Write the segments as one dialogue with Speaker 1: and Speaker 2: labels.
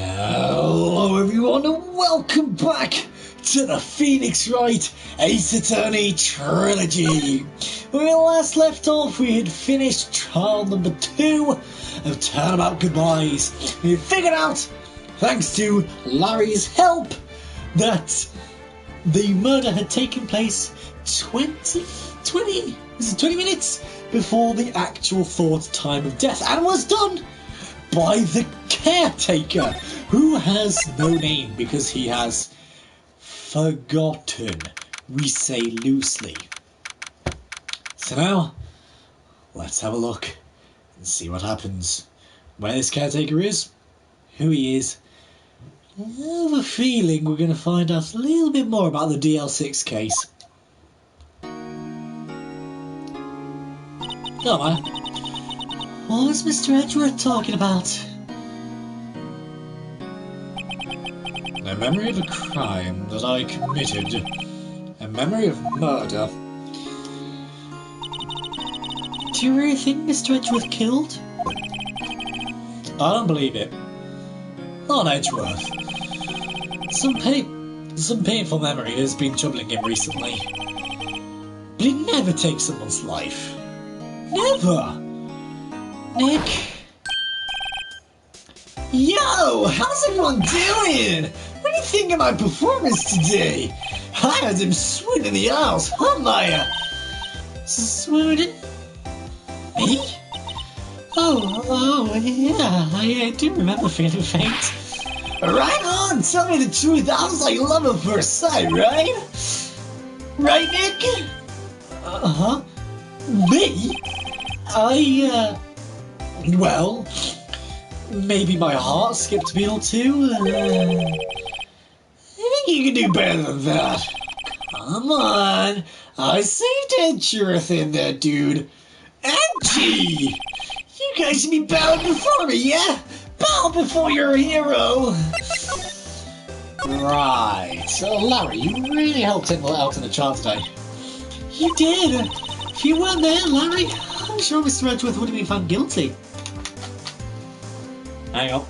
Speaker 1: Hello everyone and welcome back to the Phoenix Wright Ace Attorney Trilogy. When we last left off, we had finished trial number 2 of Turnabout Goodbyes. We had figured out, thanks to Larry's help, that the murder had taken place 20 minutes before the actual thought time of death, and was done by the caretaker, who has no name because he has forgotten, we say loosely. So now, let's have a look and see what happens. Where this caretaker is, who he is. I have a feeling we're going to find out a little bit more about the DL-6 case. Oh man, what was Mr. Edgeworth talking about? A memory of a crime that I committed. A memory of murder. Do you really think Mr. Edgeworth killed? I don't believe it. Not Edgeworth. Some painful memory has been troubling him recently. But he'd never take someone's life. Never! Nick? Yo! How's everyone doing? What do you think of my performance today? I had him swoon in the aisles, hadn't I? Swooning? Me? Oh, yeah, I do remember feeling faint. Right on, tell me the truth, I was like love at first sight, right? Right, Nick? Uh-huh. Me? Well, maybe my heart skipped a beat or two. I think you can do better than that. Come on, I saved Edgeworth in there, dude. Edgy! You guys should be bowing before me, yeah? Bow before your hero! Right, so Larry, you really helped him out in the trial today. You did! If you weren't there, Larry, I'm sure Mr. Edgeworth would have been found guilty. Hang on.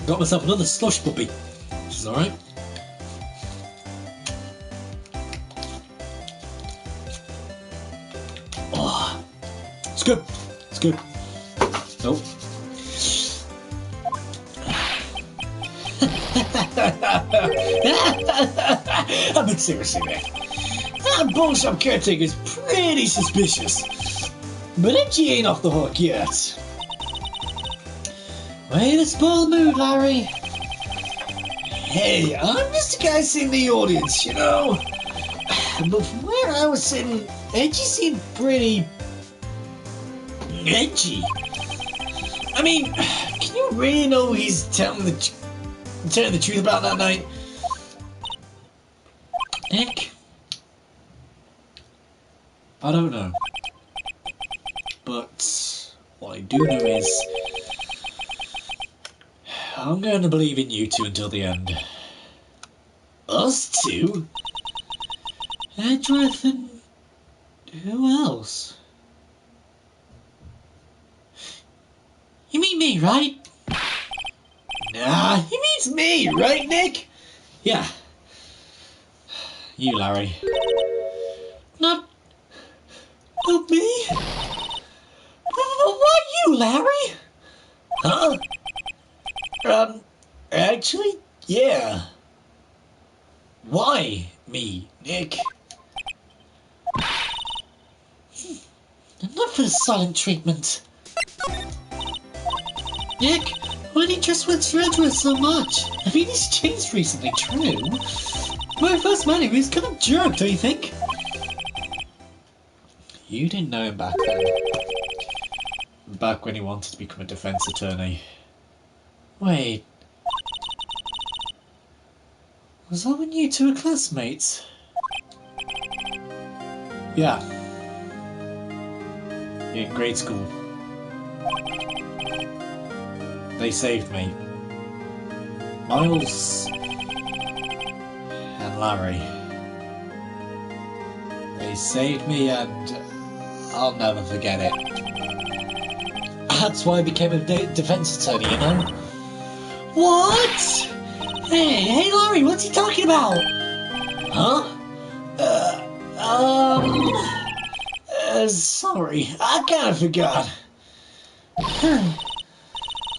Speaker 1: Got myself another slush puppy, which is alright. Oh, it's good. It's good. Nope. But seriously, man. That bullshit caretaker is pretty suspicious. But Edgy ain't off the hook yet. Way to spoil the mood, Larry. Hey, I'm just a guy sitting in the audience, you know. But from where I was sitting, Edgy seemed pretty edgy. I mean, can you really know he's telling the truth about that night? Nick? I don't know. But what I do know is I'm going to believe in you two until the end. Us two? Edgeworth and who else? You mean me, right? Nah, he means me, right, Nick? Yeah. You, Larry. Not me? Why you, Larry? Huh? Actually, yeah. Why me, Nick? I'm not for the silent treatment. Nick, why do you trust Mr. Edgeworth so much? I mean, he's changed recently, true. When I first met him, he was kind of jerk, don't you think? You didn't know him back then. Back when he wanted to become a defense attorney. Wait. Was that when you two were classmates? Yeah. In grade school. They saved me. Miles and Larry. They saved me and I'll never forget it. That's why I became a defense attorney, you know? What? Hey, Larry, what's he talking about? Huh? Sorry, I kind of forgot.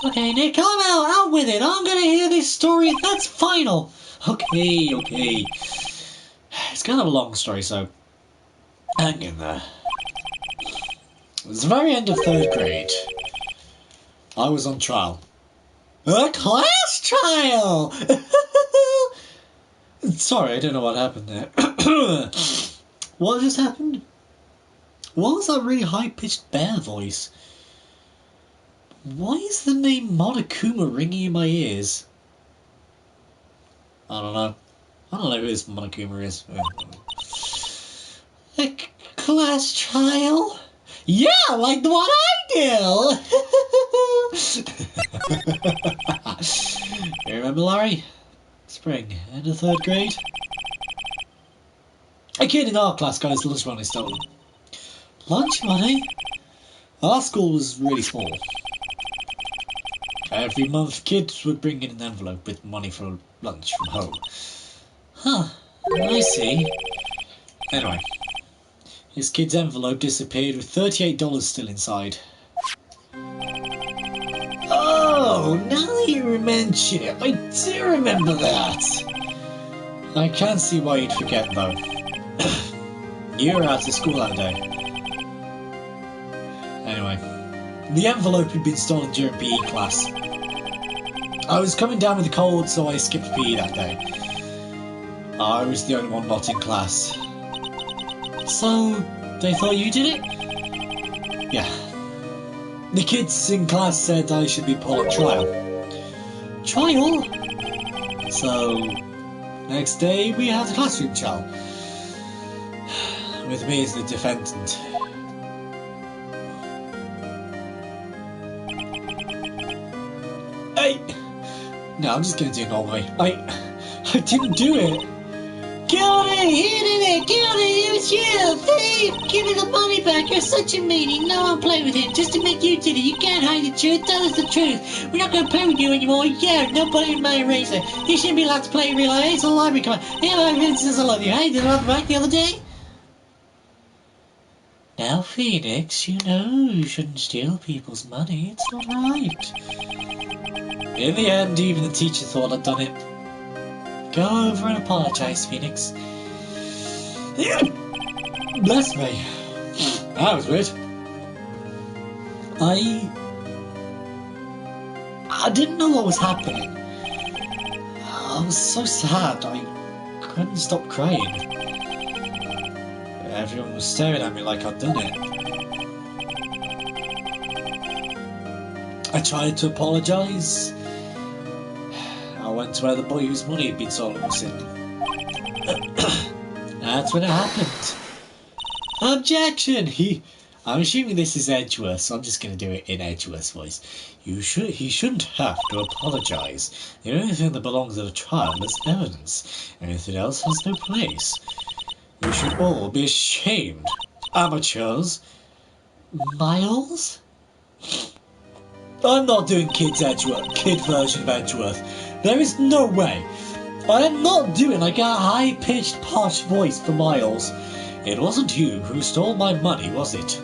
Speaker 1: Okay, Nick, come out with it. I'm gonna hear this story. That's final. Okay. It's kind of a long story, so hang in there. It was the very end of 3rd grade. I was on trial. A class trial! Sorry, I don't know what happened there. What just happened? What was that really high-pitched bear voice? Why is the name Monokuma ringing in my ears? I don't know. I don't know who this Monokuma is. A class trial? Yeah, like the one I do! You remember, Larry? Spring, end of 3rd grade. A kid in our class got his lunch money stolen. Lunch money? Our school was really small. Every month, kids would bring in an envelope with money for lunch from home. Huh, I see. Anyway, his kid's envelope disappeared with $38 still inside. Oh, now that you mention it, I do remember that. I can't see why you'd forget, though. You were out of school that day. Anyway, the envelope had been stolen during PE class. I was coming down with a cold, so I skipped PE that day. I was the only one not in class. So, they thought you did it? Yeah. The kids in class said I should be put on trial. Trial? So, next day we had a classroom trial. With me as the defendant. No, I'm just gonna do it normally. I didn't do it. Guilty! You did it! Guilty! It was you! Thief! Give me the money back! You're such a meanie! No one play with him! Just admit you did it! You can't hide the truth! Tell us the truth! We're not gonna play with you anymore! Yeah! Nobody in my eraser! You shouldn't be allowed to play real life! It's a library come on! Hey, my friend says I love you! Hey, did I love back the other day? Now, Phoenix, you know you shouldn't steal people's money. It's not right. In the end, even the teacher thought I'd done it. Go over and apologise, Phoenix. Bless me. That was weird. I didn't know what was happening. I was so sad, I couldn't stop crying. Everyone was staring at me like I'd done it. I tried to apologise. I went to where the boy whose money had been stolen was sitting. That's when it happened. Objection! I'm assuming this is Edgeworth, so I'm just going to do it in Edgeworth's voice. He shouldn't have to apologise. The only thing that belongs at a trial is evidence. Anything else has no place. You should all be ashamed. Amateurs. Miles? I'm not doing kid version of Edgeworth. There is no way. I am not doing like a high-pitched posh voice for Miles. It wasn't you who stole my money, was it?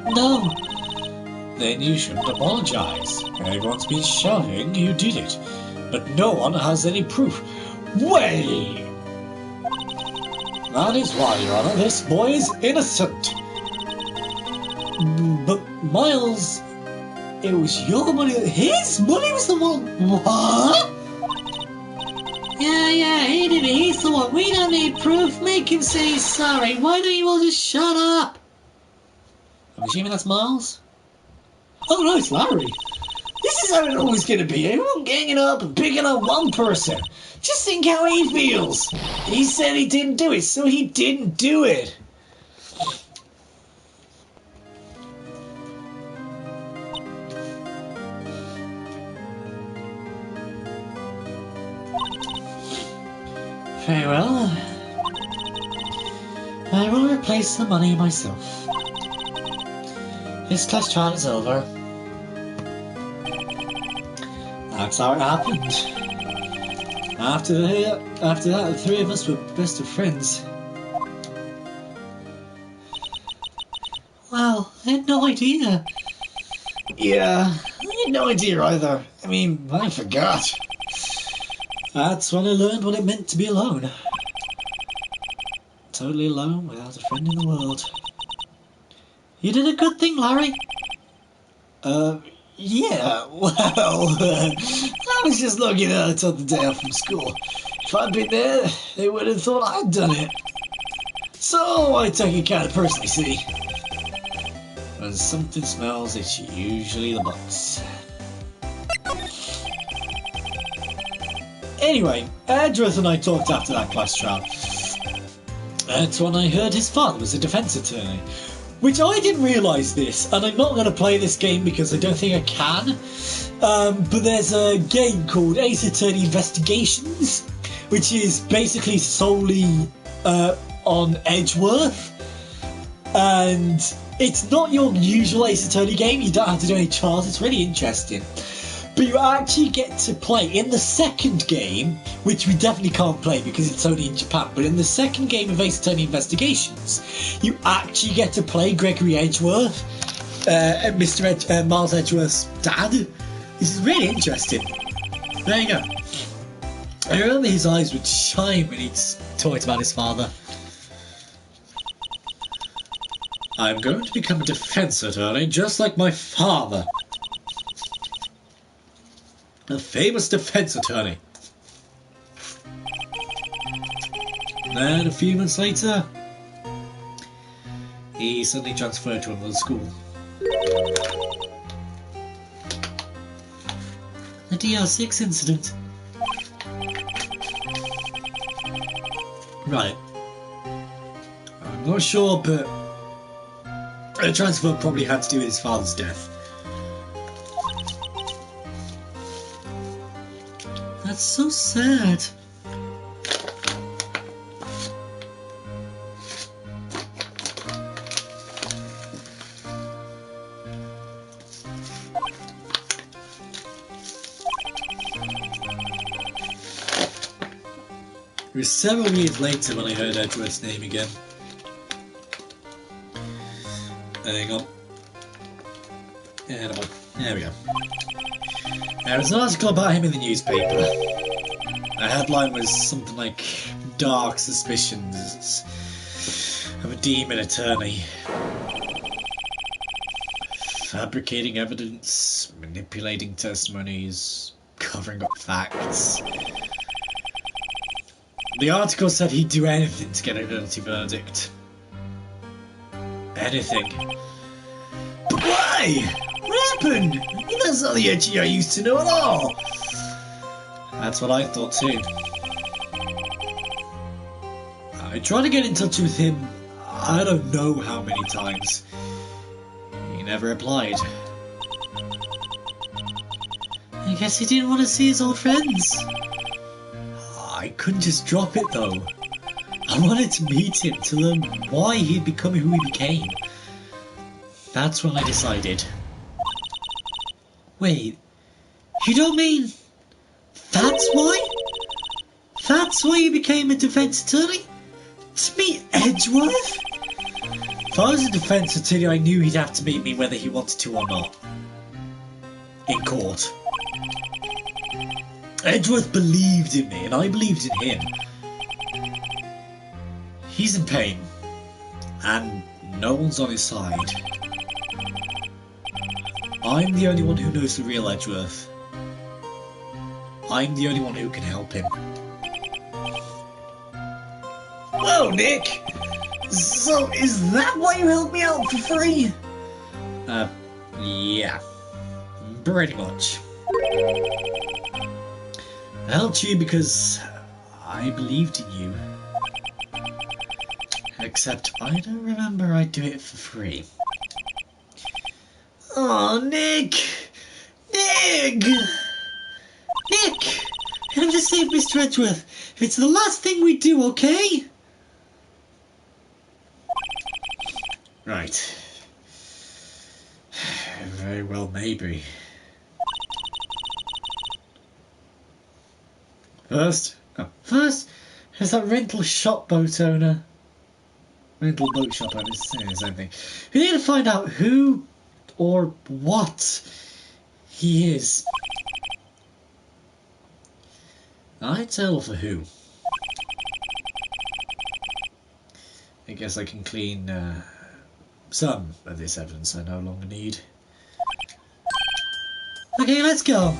Speaker 1: No. Then you shouldn't apologise. Everyone's been shouting you did it, but no one has any proof. Way! That is why, Your Honour, this boy is innocent. But Miles, it was your money. His money was the one. What? Yeah, he did it. He's the one. We don't need proof. Make him say he's sorry. Why don't you all just shut up? I'm assuming that's Miles. Oh no, it's Larry. This is how it's always going to be. Everyone ganging up and picking on one person. Just think how he feels. He said he didn't do it, so he didn't do it. Very well. I will replace the money myself. This class trial is over. That's how it happened. After that, the three of us were best of friends. Wow, I had no idea. Yeah, I had no idea either. I mean, I forgot. That's when I learned what it meant to be alone. Totally alone without a friend in the world. You did a good thing, Larry. Yeah, well, I was just looking at it on the day off from school. If I'd been there, they would have thought I'd done it. So I take it kind of personally, see. When something smells, it's usually the box. Anyway, Edgeworth and I talked after that class trial. That's when I heard his father was a defence attorney. Which I didn't realise this, and I'm not going to play this game because I don't think I can. But there's a game called Ace Attorney Investigations, which is basically solely on Edgeworth. And it's not your usual Ace Attorney game, you don't have to do any trials, it's really interesting. But you actually get to play in the second game, which we definitely can't play because it's only in Japan, but in the second game of Ace Attorney Investigations, you actually get to play Gregory Edgeworth, Miles Edgeworth's dad. This is really interesting. There you go. I remember his eyes would shine when he talked about his father. I'm going to become a defense attorney just like my father. A famous defense attorney. Then a few months later, he suddenly transferred to another school. The DL-6 incident. Right. I'm not sure, but the transfer probably had to do with his father's death. That's so sad. It was several years later when I heard Edgeworth's name again. Hang on. There we go. There was an article about him in the newspaper. The headline was something like "Dark Suspicions of a Demon Attorney. Fabricating evidence, manipulating testimonies, covering up facts." The article said he'd do anything to get a guilty verdict. Anything. But why? What happened? That's not the Edgy I used to know at all. That's what I thought too. I tried to get in touch with him, I don't know how many times. He never replied. I guess he didn't want to see his old friends. I couldn't just drop it though. I wanted to meet him to learn why he'd become who he became. That's when I decided. Wait, you don't mean that's why? That's why you became a defense attorney? To meet Edgeworth? If I was a defense attorney, I knew he'd have to meet me whether he wanted to or not. In court. Edgeworth believed in me, and I believed in him. He's in pain, and no one's on his side. I'm the only one who knows the real Edgeworth. I'm the only one who can help him. Whoa, Nick! So, is that why you helped me out for free? Yeah. Pretty much. I helped you because I believed in you. Except I don't remember I'd do it for free. Oh, Nick! Nick! Nick! You have to save Mr. Edgeworth. If it's the last thing we do, okay? Right. Very well, maybe. First, there's that rental shop boat owner. Rental boat shop owner, it's the same thing. We need to find out who or what he is. I tell for who. I guess I can clean some of this evidence I no longer need. Okay, let's go.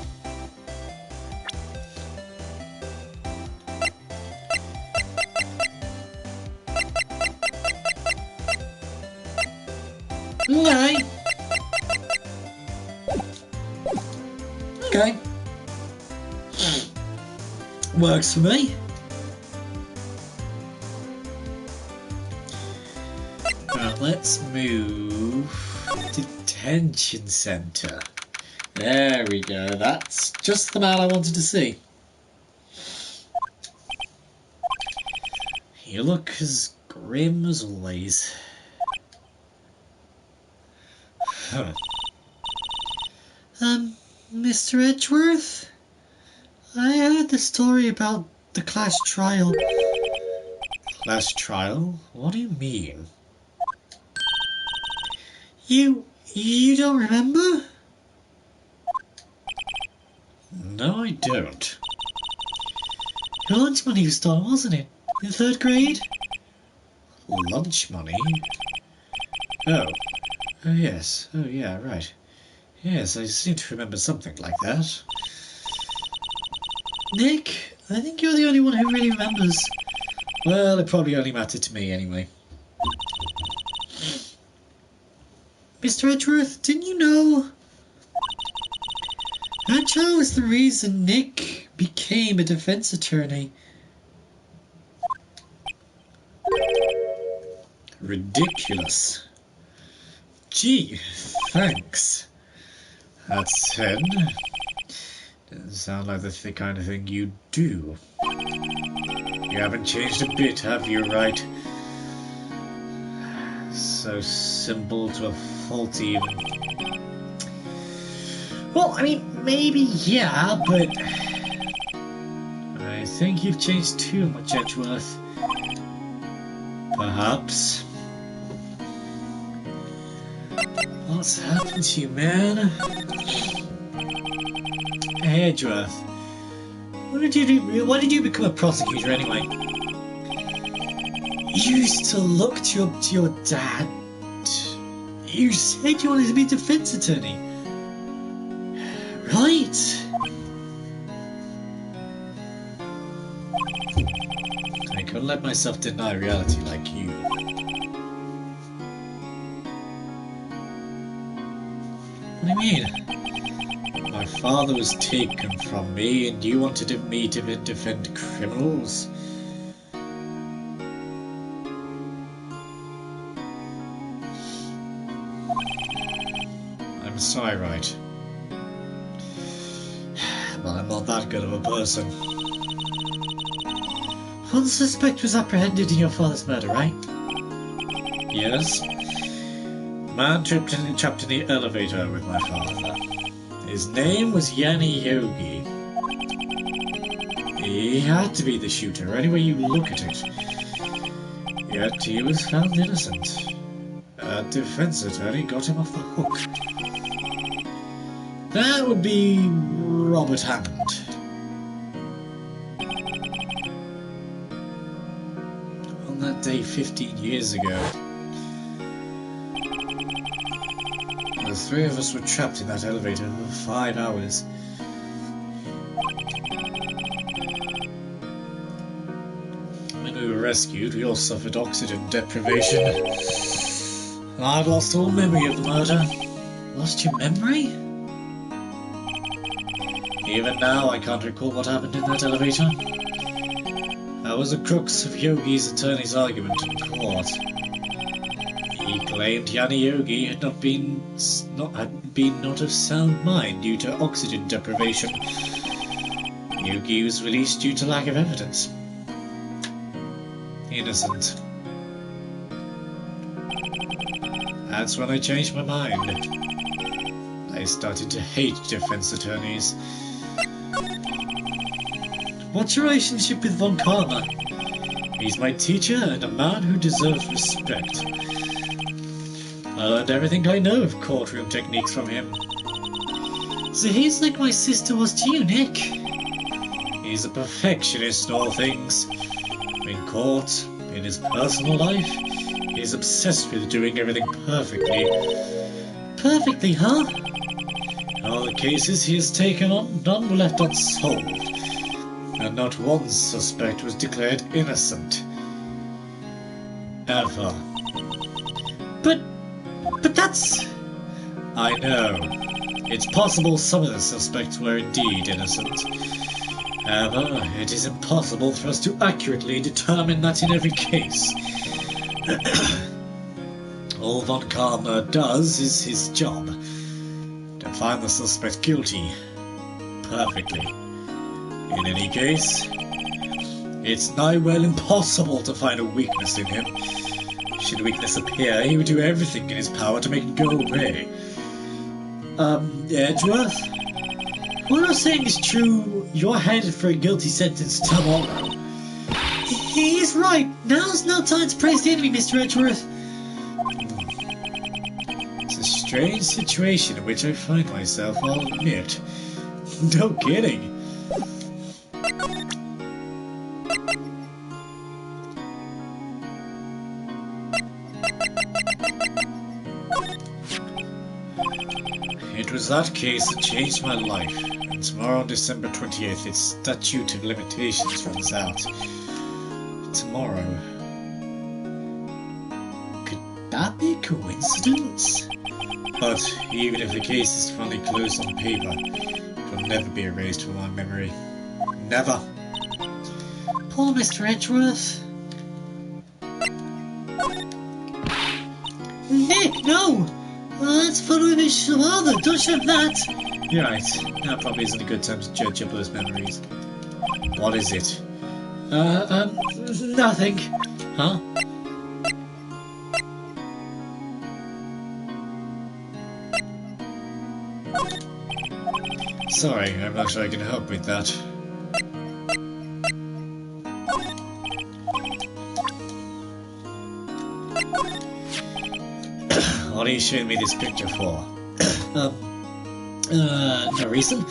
Speaker 1: Okay. Okay. Works for me. Right, let's move detention centre. There we go. That's just the man I wanted to see. You look as grim as always. Huh. Mr. Edgeworth? I heard the story about the class trial. Class trial? What do you mean? You don't remember? No, I don't. Your lunch money was stolen, wasn't it? In 3rd grade? Lunch money? Oh. Oh, yes. Oh, yeah, right. Yes, I seem to remember something like that. Nick, I think you're the only one who really remembers. Well, it probably only mattered to me anyway. Mr. Edgeworth, didn't you know? That child was the reason Nick became a defense attorney. Ridiculous. Gee, thanks. That said, doesn't sound like the kind of thing you do. You haven't changed a bit, have you, Wright? So simple to a fault even. Well, I mean, maybe yeah, but I think you've changed too much, Edgeworth. Perhaps. What's happened to you, man? Hey, Edgeworth. What did you do? Why did you become a prosecutor anyway? You used to look up to your dad. You said you wanted to be a defense attorney. Right. I couldn't let myself deny reality like you. What do you mean? My father was taken from me and you wanted me to defend criminals? I'm sorry, Wright. But I'm not that good of a person. One suspect was apprehended in your father's murder, right? Yes. Man trapped in the elevator with my father. His name was Yanni Yogi. He had to be the shooter, any way you look at it. Yet he was found innocent. A defense attorney got him off the hook. That would be Robert Hammond. On that day 15 years ago, the 3 of us were trapped in that elevator for 5 hours. When we were rescued, we all suffered oxygen deprivation. I'd lost all memory of the murder. Lost your memory? Even now, I can't recall what happened in that elevator. That was the crux of Yogi's attorney's argument in court. He claimed Yanni Yogi had been not of sound mind due to oxygen deprivation. Yogi was released due to lack of evidence. Innocent. That's when I changed my mind. I started to hate defense attorneys. What's your relationship with Von Karma? He's my teacher and a man who deserves respect. I learned everything I know of courtroom techniques from him. So he's like my sister was to you, Nick. He's a perfectionist in all things. In court, in his personal life, he's obsessed with doing everything perfectly. Perfectly, huh? In all the cases he has taken on, none were left unsolved, and not one suspect was declared innocent. Ever. But that's... I know. It's possible some of the suspects were indeed innocent. However, it is impossible for us to accurately determine that in every case. All Von Karma does is his job, to find the suspect guilty, perfectly. In any case, it's nigh well impossible to find a weakness in him. Should a weakness appear, he would do everything in his power to make it go away. Edgeworth? What you're saying is true. You're headed for a guilty sentence tomorrow. He is right. Now's no time to praise the enemy, Mr. Edgeworth. It's a strange situation in which I find myself, I'll admit. No kidding. It was that case that changed my life, and tomorrow, December 28th, its statute of limitations runs out. Tomorrow. Could that be a coincidence? But even if the case is finally closed on paper, it will never be erased from my memory. Never. Poor Mr. Edgeworth. Nick, no! Let's follow his father, don't shove that! You're right, now probably isn't a good time to judge up those memories. What is it? Nothing. Huh? Sorry, I'm not sure I can help with that. What are you showing me this picture for? No reason.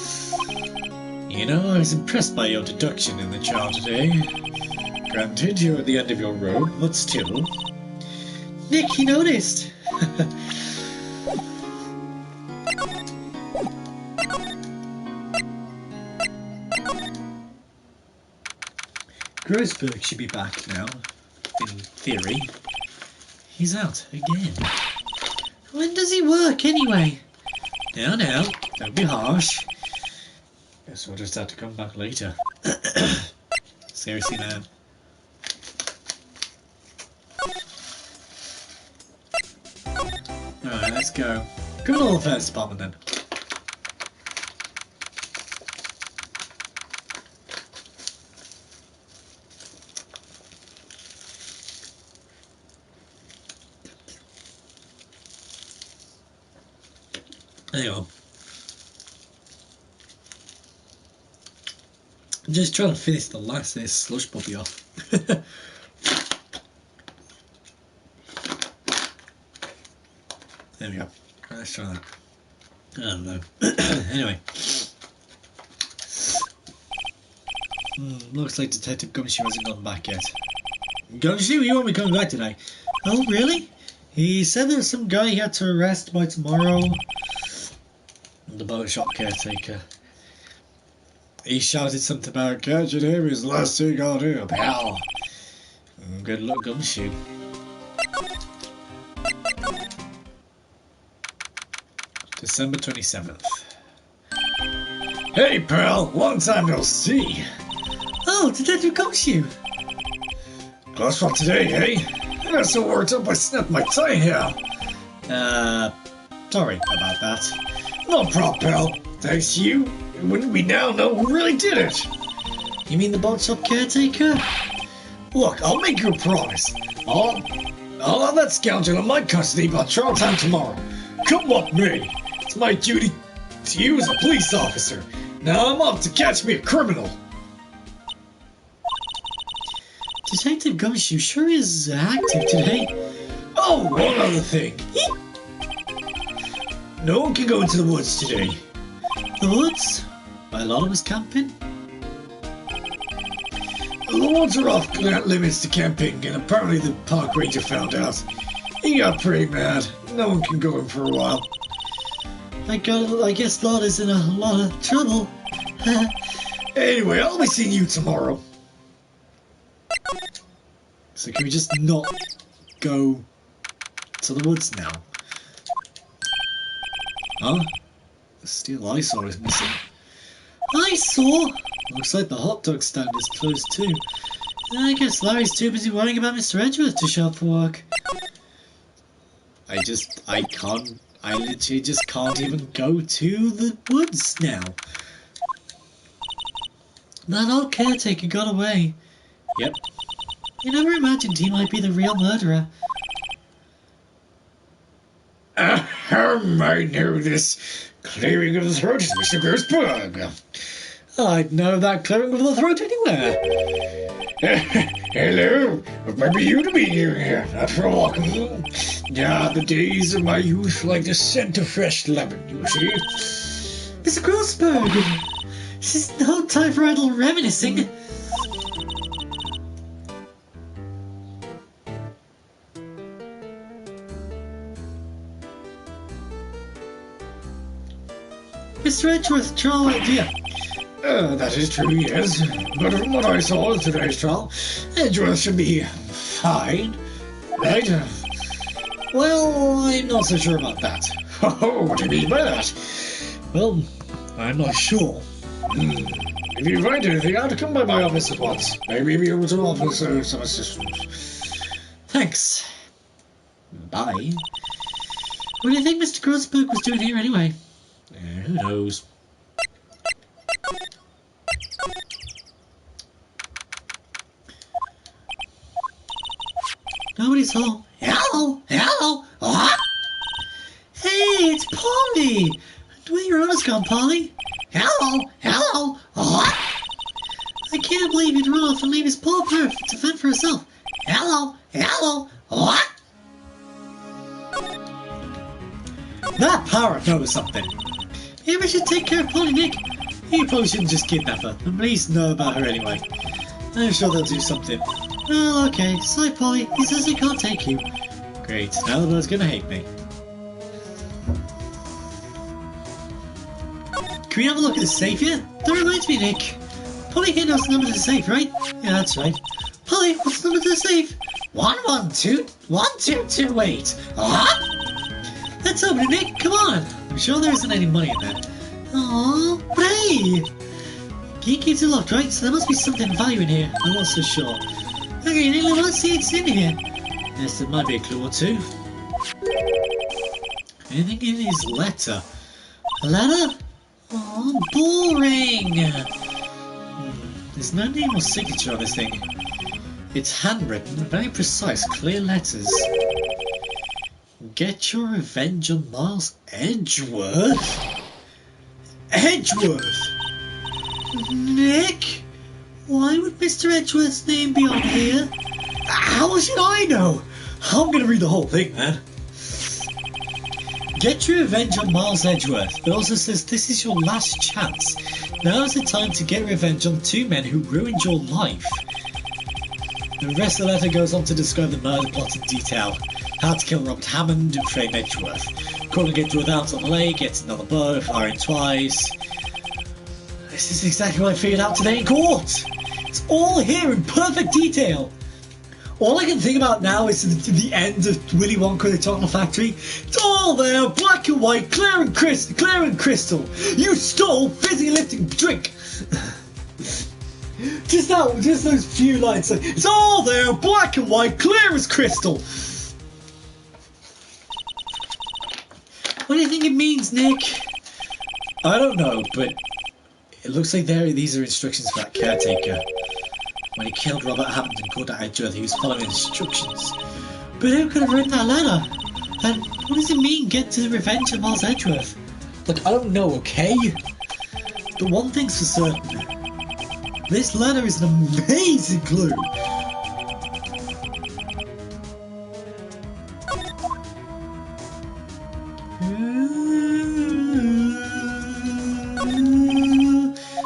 Speaker 1: You know, I was impressed by your deduction in the chart today. Granted, you're at the end of your rope, but still. Nick, he noticed! Grossberg should be back now, in theory. He's out again. When does he work, anyway? Now, don't be harsh. Guess we'll just have to come back later. Seriously, man. Alright, let's go. Criminal Affairs Department, then. There you go. I'm just trying to finish the last of this slush puppy off. There we go. Right, let's try that. I don't know. Anyway. Looks like Detective Gumshoe hasn't gone back yet. Gumshoe, you won't be coming back today. Oh, really? He said there's some guy he had to arrest by tomorrow. The boat shop caretaker. He shouted something about catching him is the last thing I'll do, pal. Good luck, Gumshoe. December 27th. Hey, pal, long time no see. Oh, Detective Gumshoe. Close for today, eh? I got so worked up I snapped my tie here. Sorry about that. No problem, pal. Thanks to you, it wouldn't be now know who really did it. You mean the boat shop caretaker? Look, I'll make you a promise. I'll have that scoundrel in my custody by trial time tomorrow. Come with me. It's my duty to you as a police officer. Now I'm off to catch me a criminal.
Speaker 2: Detective Gumshoe sure is active today.
Speaker 1: Oh, one other thing. No one can go into the woods today.
Speaker 2: The woods? Why, a lot of us camping?
Speaker 1: The woods are off limits to camping, and apparently the park ranger found out. He got pretty mad. No one can go in for a while.
Speaker 2: I guess Lord is in a lot of trouble.
Speaker 1: Anyway, I'll be seeing you tomorrow.
Speaker 2: So can we just not go to the woods now? Huh? The steel eyesore is missing. Eyesore? Looks like the hot dog stand is closed too. I guess Larry's too busy worrying about Mr. Edgeworth to show up for work. I literally just can't even go to the woods now. That old caretaker got away. Yep. You never imagined he might be the real murderer.
Speaker 1: I know this clearing of the throat is Mr. Grossberg.
Speaker 2: I'd know that clearing of the throat anywhere.
Speaker 1: Hello, maybe you to be here, not for a walk. Yeah, the days of my youth like the scent of fresh lemon, you see.
Speaker 2: Mr. Grossberg, this is no time for idle reminiscing. Mr. Edgeworth, trial idea.
Speaker 1: That is true, yes. But from what I saw in today's trial, Edgeworth should be fine, right?
Speaker 2: Well, I'm not so sure about that.
Speaker 1: Oh, what do you mean by that?
Speaker 2: Well, I'm not sure.
Speaker 1: If you find anything out, come by my office at once. Maybe be able to offer some assistance.
Speaker 2: Thanks. Bye. What do you think Mr. Grossberg was doing here anyway?
Speaker 1: Who knows?
Speaker 2: Nobody's home. Hello? Hello? What? Hey, it's Polly! Where your honest gone, Polly? Hello? Hello? What? I can't believe you'd run off and leave his poor perf to fend for herself. Hello? Hello? What? That parrot knows something. Maybe I should take care of Polly, Nick. You probably shouldn't just kidnap her. The police know about her anyway. I'm sure they'll do something. Oh, okay. Sorry, Polly. He says he can't take you. Great. Now the bird's gonna hate me. Can we have a look at the safe yet? That reminds me, Nick. Polly here knows the number to the safe, right? Yeah, that's right. Polly, what's the number to the safe? 112-1228. What? Let's open it, Nick. Come on. I'm sure there isn't any money in there. Aww, but hey! Key keeps it locked, right? So there must be something of value in here. I'm not so sure. Okay, Neil, let's see what's in here. Yes, there might be a clue or two. Anything in his letter? A letter? Oh, boring! There's no name or signature on this thing. It's handwritten, very precise, clear letters. Get your revenge on Miles Edgeworth? Edgeworth! Nick? Why would Mr. Edgeworth's name be on here? How should I know? I'm gonna read the whole thing, man. Get your revenge on Miles Edgeworth. It also says this is your last chance. Now is the time to get revenge on two men who ruined your life. The rest of the letter goes on to describe the murder plot in detail. How to kill Robert Hammond and frame Edgeworth. Calling Edgeworth out on the lake, gets another bow, firing twice. This is exactly what I figured out today in court. It's all here in perfect detail. All I can think about now is the end of Willy Wonka the Chocolate Factory. It's all there, black and white, clear and crystal. You stole fizzy lifting drink. just those few lines. It's all there, black and white, clear as crystal. What do you think it means, Nick? I don't know, but it looks like these are instructions for that caretaker. When he killed Robert Hammond and called out Edgeworth, he was following instructions. But who could have written that letter? And what does it mean, get to the revenge of Miles Edgeworth?
Speaker 1: Look, I don't know, okay?
Speaker 2: But one thing's for certain. This letter is an amazing clue.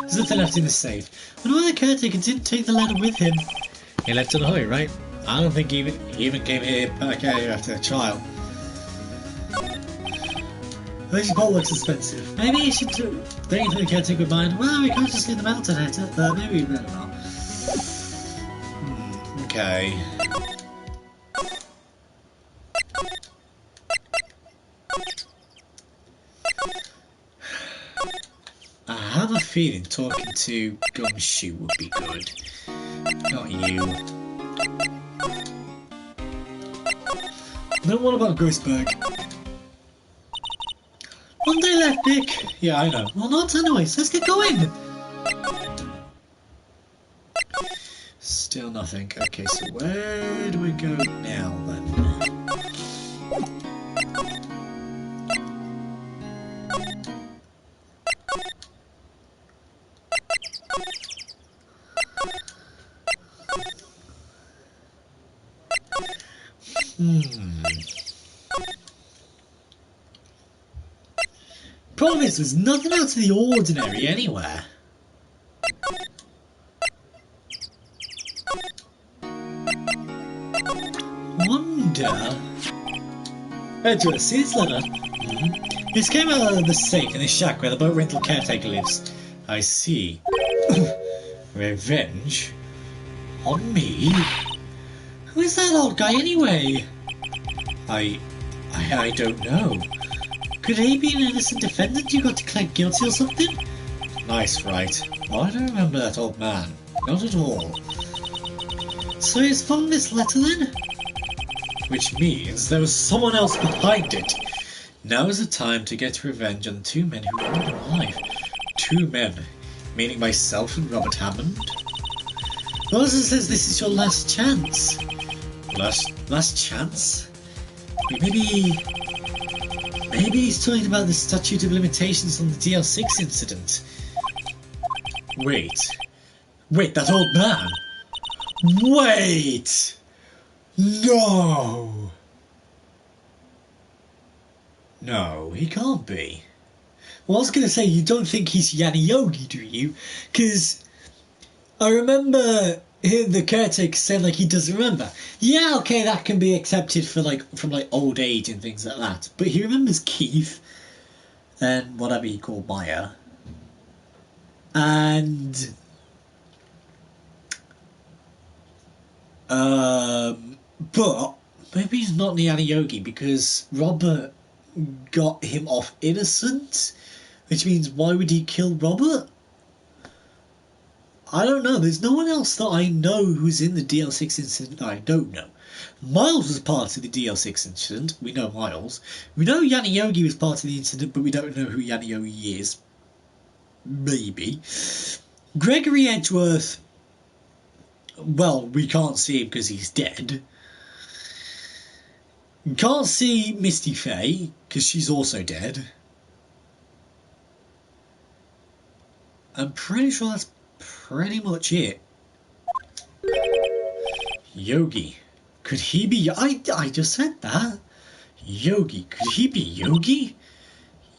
Speaker 2: There's nothing left in the safe. Wonder why the caretaker didn't take the letter with him. He left in a hurry, right? I don't think he even came back here after the trial. This pot looks expensive. Maybe you should bring it to the caretaker with mine. Well, we can't just leave them out tonight. Maybe we better not. Okay. I have a feeling talking to Gumshoe would be good. Not you. Then what about Grossberg? One day left, Nick. Yeah, I know. Well, not anyways. Let's get going. Still nothing. Okay, so where do we go now then? Problem is, there's nothing out of the ordinary anywhere. Wonder. Edgeworth, see this letter? This came out of the safe in the shack where the boat rental caretaker lives. I see. Revenge? On me? Who is that old guy anyway? I don't know. Could he be an innocent defendant you got declared guilty or something? Nice, right. Well, I don't remember that old man. Not at all. So he's found this letter then? Which means there was someone else behind it. Now is the time to get revenge on the two men who ruined my life. Two men, meaning myself and Robert Hammond. Rosa says this is your last chance. Last chance? Maybe he's talking about the statute of limitations on the DL-6 incident. Wait, that old man? Wait! No, he can't be. Well, I was going to say, you don't think he's Yanni Yogi, do you? Because I remember the caretaker saying like he doesn't remember. Yeah, okay, that can be accepted for from old age and things like that. But he remembers Keith and whatever he called Maya. And but maybe he's not Yanni Yogi because Robert got him off innocent, which means why would he kill Robert? I don't know. There's no one else that I know who's in the DL-6 incident. I don't know. Miles was part of the DL-6 incident. We know Miles. We know Yanni Yogi was part of the incident, but we don't know who Yanni Yogi is. Maybe. Gregory Edgeworth, well, we can't see him because he's dead. We can't see Misty Faye because she's also dead. I'm pretty sure that's pretty much it. Yogi. Could he be... I just said that. Yogi. Could he be Yogi?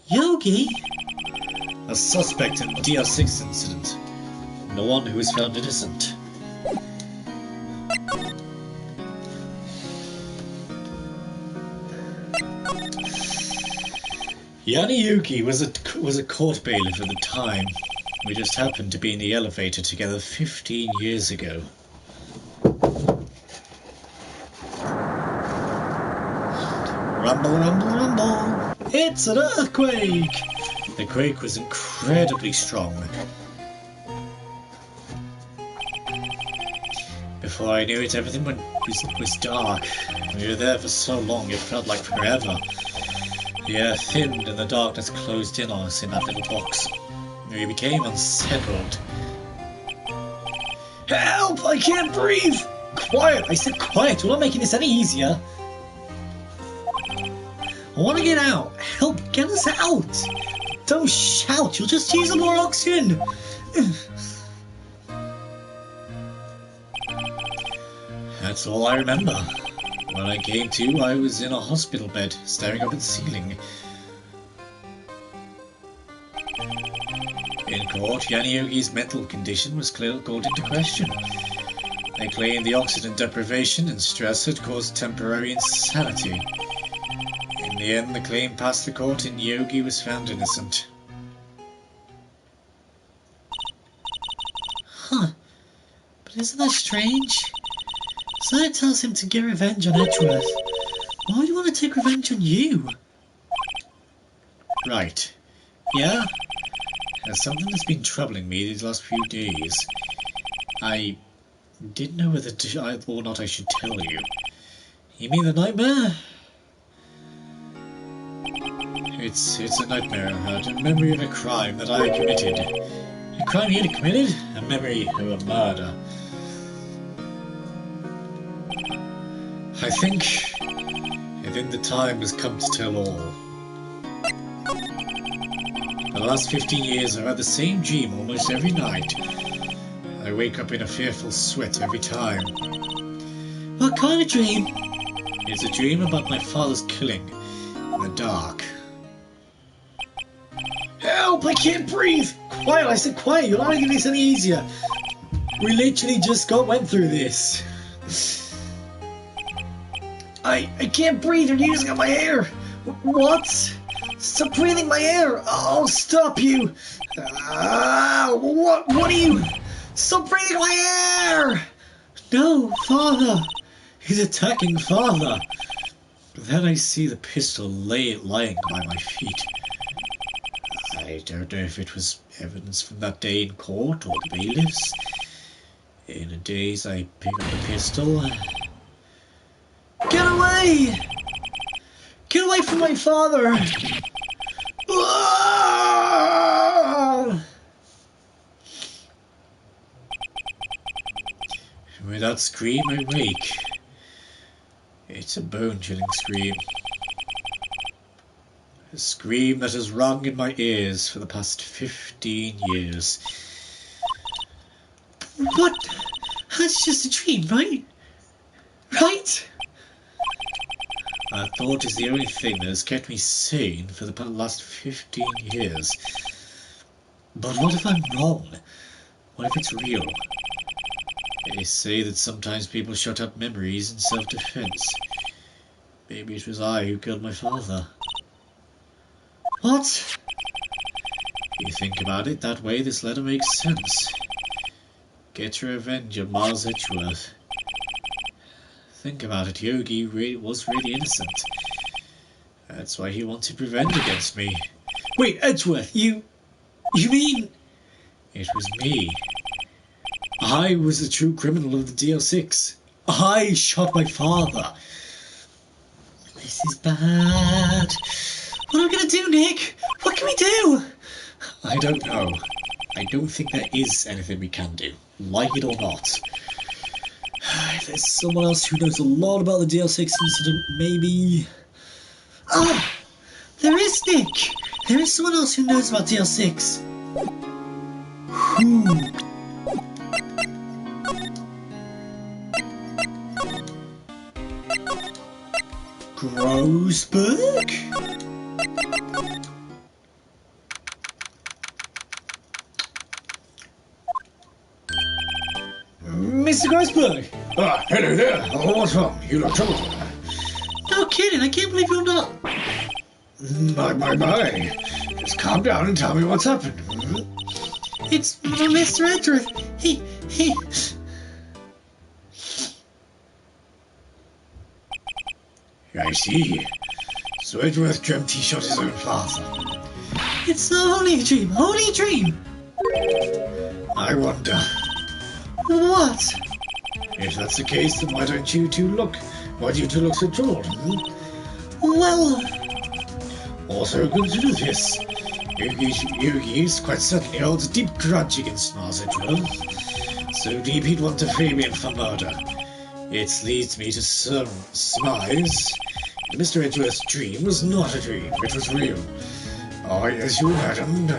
Speaker 2: Yogi? A suspect in the DL-6 incident. The one who was found innocent. Yanni Yuki was a court bailiff at the time. We just happened to be in the elevator together 15 years ago. Rumble, rumble, rumble! It's an earthquake! The quake was incredibly strong. Before I knew it, everything was dark. We were there for so long it felt like forever. The air thinned and the darkness closed in on us in that little box. We became unsettled. Help! I can't breathe! Quiet! I said quiet! We're not making this any easier. I want to get out. Help, get us out. Don't shout, you'll just use more oxygen. That's all I remember. When I came to, I was in a hospital bed, staring up at the ceiling. In court, Yanni Yogi's mental condition was called into question. They claimed the oxygen deprivation and stress had caused temporary insanity. In the end, the claim passed the court and Yogi was found innocent. Huh. But isn't that strange? Sire tells him to get revenge on Edgeworth. Why would he want to take revenge on you? Right. Yeah? There's something that's been troubling me these last few days. I didn't know whether or not I should tell you. You mean the nightmare? It's a nightmare about a memory of a crime that I committed. A crime you had committed? A memory of a murder. I think the time has come to tell all. For the last 15 years I've had the same dream almost every night. I wake up in a fearful sweat every time. What kind of dream? It's a dream about my father's killing in the dark. Help! I can't breathe! Quiet! I said quiet! You're not making this any easier! We literally just went through this. I can't breathe! You're using up my air! What? Stop breathing my air! I'll stop you! What are you? Stop breathing my air! No, Father! He's attacking Father! Then I see the pistol lying by my feet. I don't know if it was evidence from that day in court or the bailiffs. In a daze I pick up the pistol. Get away! Get away from my father! With that scream I wake. It's a bone-chilling scream. A scream that has rung in my ears for the past 15 years. What? That's just a dream, right? Right? That thought is the only thing that has kept me sane for the last 15 years. But what if I'm wrong? What if it's real? They say that sometimes people shut up memories in self-defense. Maybe it was I who killed my father. What? If you think about it that way, this letter makes sense. Get revenge on Miles Edgeworth. Think about it, Yogi was really innocent. That's why he wanted revenge against me. Wait, Edgeworth, you mean... It was me. I was the true criminal of the DL-6. I shot my father. This is bad. What are we gonna do, Nick? What can we do? I don't know. I don't think there is anything we can do, like it or not. If there's someone else who knows a lot about the DL-6 incident, maybe... Ah! There is, Nick! There is someone else who knows about DL-6. Who? Grossberg? Mr. Grossberg!
Speaker 3: Ah, hello there. Oh, what's wrong? You look troubled.
Speaker 2: No kidding, I can't believe you're not...
Speaker 3: My. Just calm down and tell me what's happened.
Speaker 2: It's Mr. Edgeworth. He...
Speaker 3: I see. So Edgeworth dreamt he shot his own father.
Speaker 2: It's only a dream, only a dream.
Speaker 3: I wonder.
Speaker 2: What?
Speaker 3: If that's the case, then why do you two look so troubled?
Speaker 2: Well...
Speaker 3: Also consider this. Yogi quite certainly holds a deep grudge against Miles Edgeworth. So deep he'd want to frame him for murder. It leads me to surmise Mr. Edgeworth's dream was not a dream, it was real. Oh, yes, you imagined.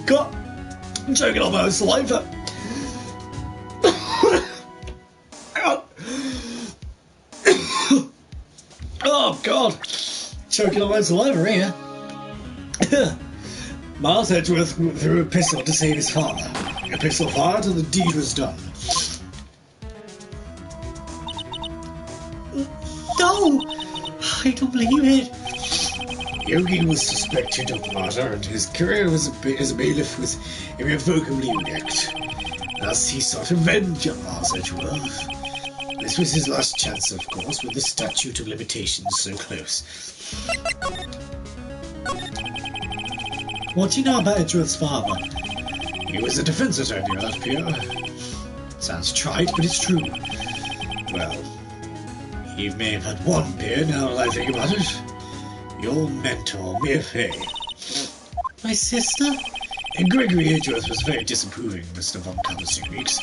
Speaker 3: God, I'm choking on my own saliva. Oh, God. Choking on my saliva here. Miles Edgeworth threw a pistol to save his father. A pistol fired and the deed was done.
Speaker 2: No! I don't believe it.
Speaker 3: Yogi was suspected of murder, and his career as a bailiff was irrevocably wrecked. Thus he sought revenge on Miles Edgeworth. This was his last chance, of course, with the statute of limitations so close.
Speaker 2: What do you know about Edgeworth's father?
Speaker 3: He was a defense attorney last year. Sounds trite, but it's true. Well, he may have had one peer, now that I think about it. Your mentor, Mia Fay.
Speaker 2: My sister?
Speaker 3: And Gregory Edgeworth was very disapproving of Mr. Von Kammer's techniques.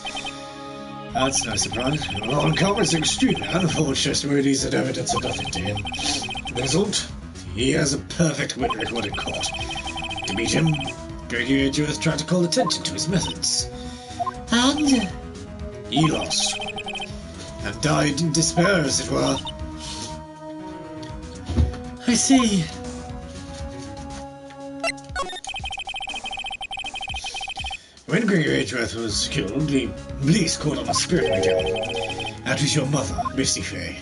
Speaker 3: That's no surprise. Von Kammer's extremely unfortunate and evidence of nothing to him. The result? He has a perfect win record in court. To beat him, Gregory Edgeworth tried to call attention to his methods.
Speaker 2: And?
Speaker 3: He lost. And died in despair, as it were.
Speaker 2: I see.
Speaker 3: When Gregory Edgeworth was killed, the police called on a spirit medium. That was your mother, Missy Fay.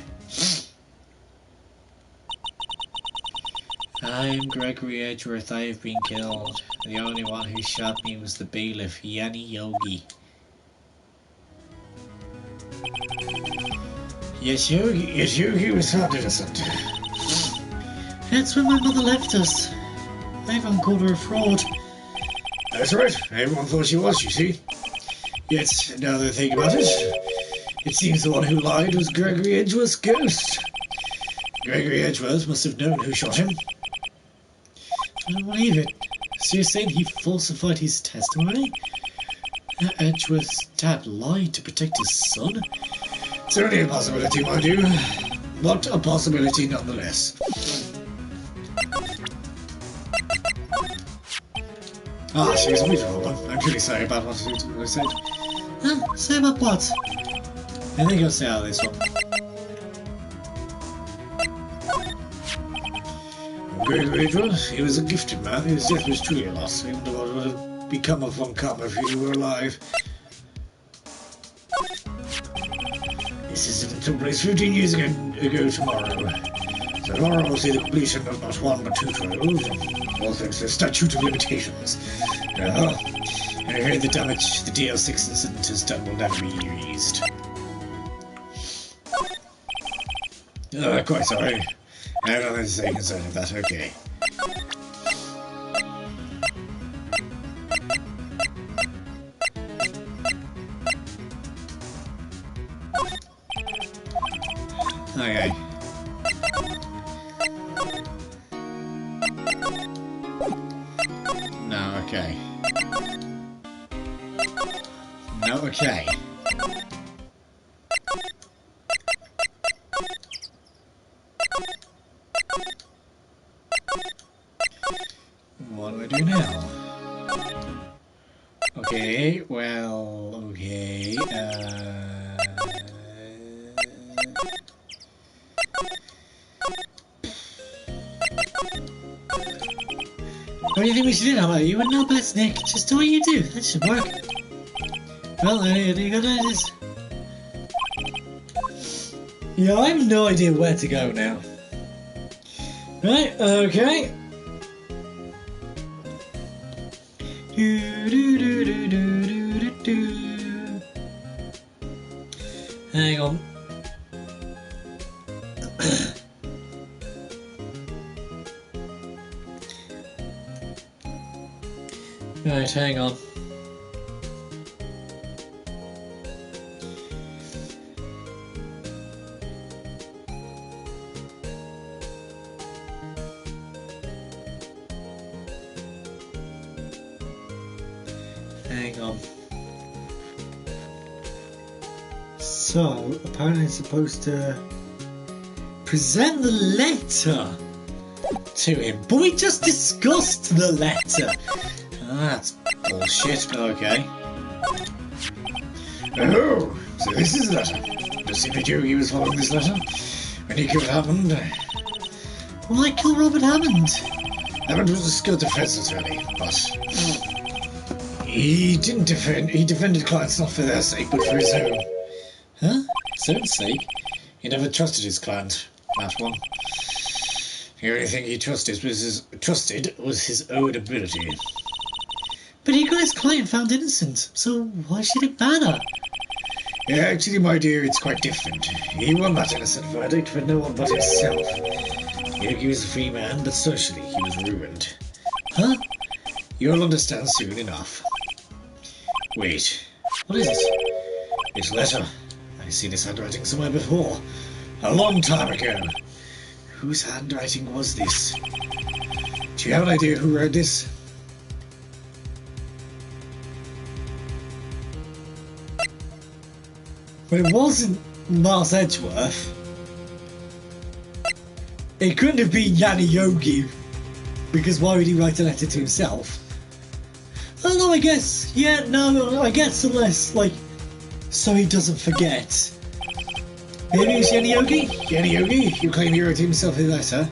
Speaker 2: I'm Gregory Edgeworth. I have been killed. The only one who shot me was the bailiff, Yanni Yogi.
Speaker 3: Yes, Yogi was found innocent.
Speaker 2: That's when my mother left us. Everyone called her a fraud.
Speaker 3: That's right. Everyone thought she was, you see. Yet, now that I think about it, it seems the one who lied was Gregory Edgeworth's ghost. Gregory Edgeworth must have known who shot him.
Speaker 2: I don't believe it. So you're saying he falsified his testimony? Edgeworth's dad lied to protect his son?
Speaker 3: It's only a possibility, mind you. But a possibility nonetheless. Ah, she's a beautiful one. I'm really sorry about what I said.
Speaker 2: Huh? Say about what?
Speaker 3: I think I'll stay out of this one. Gregory Edgeworth, he was a gifted man. His death was truly a loss. I wonder what would have become of Von Kammer if he were alive. This incident took place 15 years ago tomorrow. So tomorrow will see the completion of not one but two trials, all thanks to the statute of limitations. Now, I heard the damage the DL-6 incident has done will never be erased. Quite sorry. I have nothing to say concerning that, okay. Okay. No, okay. No, okay. What do I do now? Okay, well, okay,
Speaker 2: What do you think we should do now? You would know best, Nick. Just do what you do. That should work. Well, any good ideas?
Speaker 1: Yeah, I have no idea where to go now. Right, okay. Hang on. Right, hang on. Hang on.
Speaker 2: So, apparently I'm supposed to present the letter to him. But we just discussed the letter. That's bullshit, but okay.
Speaker 3: Oh, so this is the letter. Does seem that Yogi was following this letter when he killed Hammond.
Speaker 2: Why kill Robert Hammond?
Speaker 3: Hammond was a skilled defense attorney, but he didn't defend. He defended clients not for their sake, but for his own.
Speaker 2: Huh? His own sake?
Speaker 3: He never trusted his client, that one. The only thing he trusted was his own ability.
Speaker 2: But he got his client found innocent, so why should it matter?
Speaker 3: Yeah, actually, my dear, it's quite different. He won that innocent verdict for no one but himself. Yogi was a free man, but socially he was ruined.
Speaker 2: Huh?
Speaker 3: You'll understand soon enough. Wait,
Speaker 2: What is it?
Speaker 3: this letter. I've seen his handwriting somewhere before. A long time ago. Whose handwriting was this? Do you have an idea who wrote this?
Speaker 2: But it wasn't Miles Edgeworth. It couldn't have been Yanni Yogi, because why would he write a letter to himself? Oh no, I guess, yeah, no, I guess unless, like, so he doesn't forget. Maybe it was Yanni Yogi?
Speaker 3: Yanni Yogi? You claim he wrote himself a letter,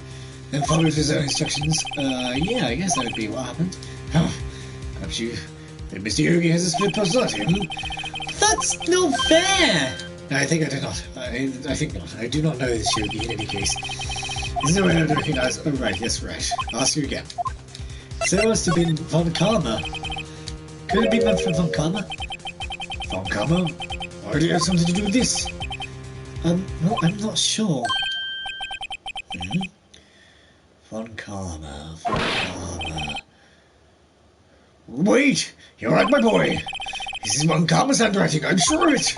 Speaker 3: then followed his own instructions?
Speaker 2: Yeah, I guess that would be what happened.
Speaker 3: Perhaps Mr. Yogi has a split personality,
Speaker 2: That's not fair!
Speaker 3: I think I do not. I think not. I do not know this Yogi in any case. There's no way I would recognize. Oh, right, yes, right. I'll ask you again.
Speaker 2: So it must have been Von Karma. Could it be Manfred Von Karma?
Speaker 3: Von Karma? Why do you have something to do with this?
Speaker 2: Well, I'm not sure.
Speaker 3: Von Karma, Von Karma. Wait! You're right, my boy! This is Von Karma's handwriting, I'm sure of it!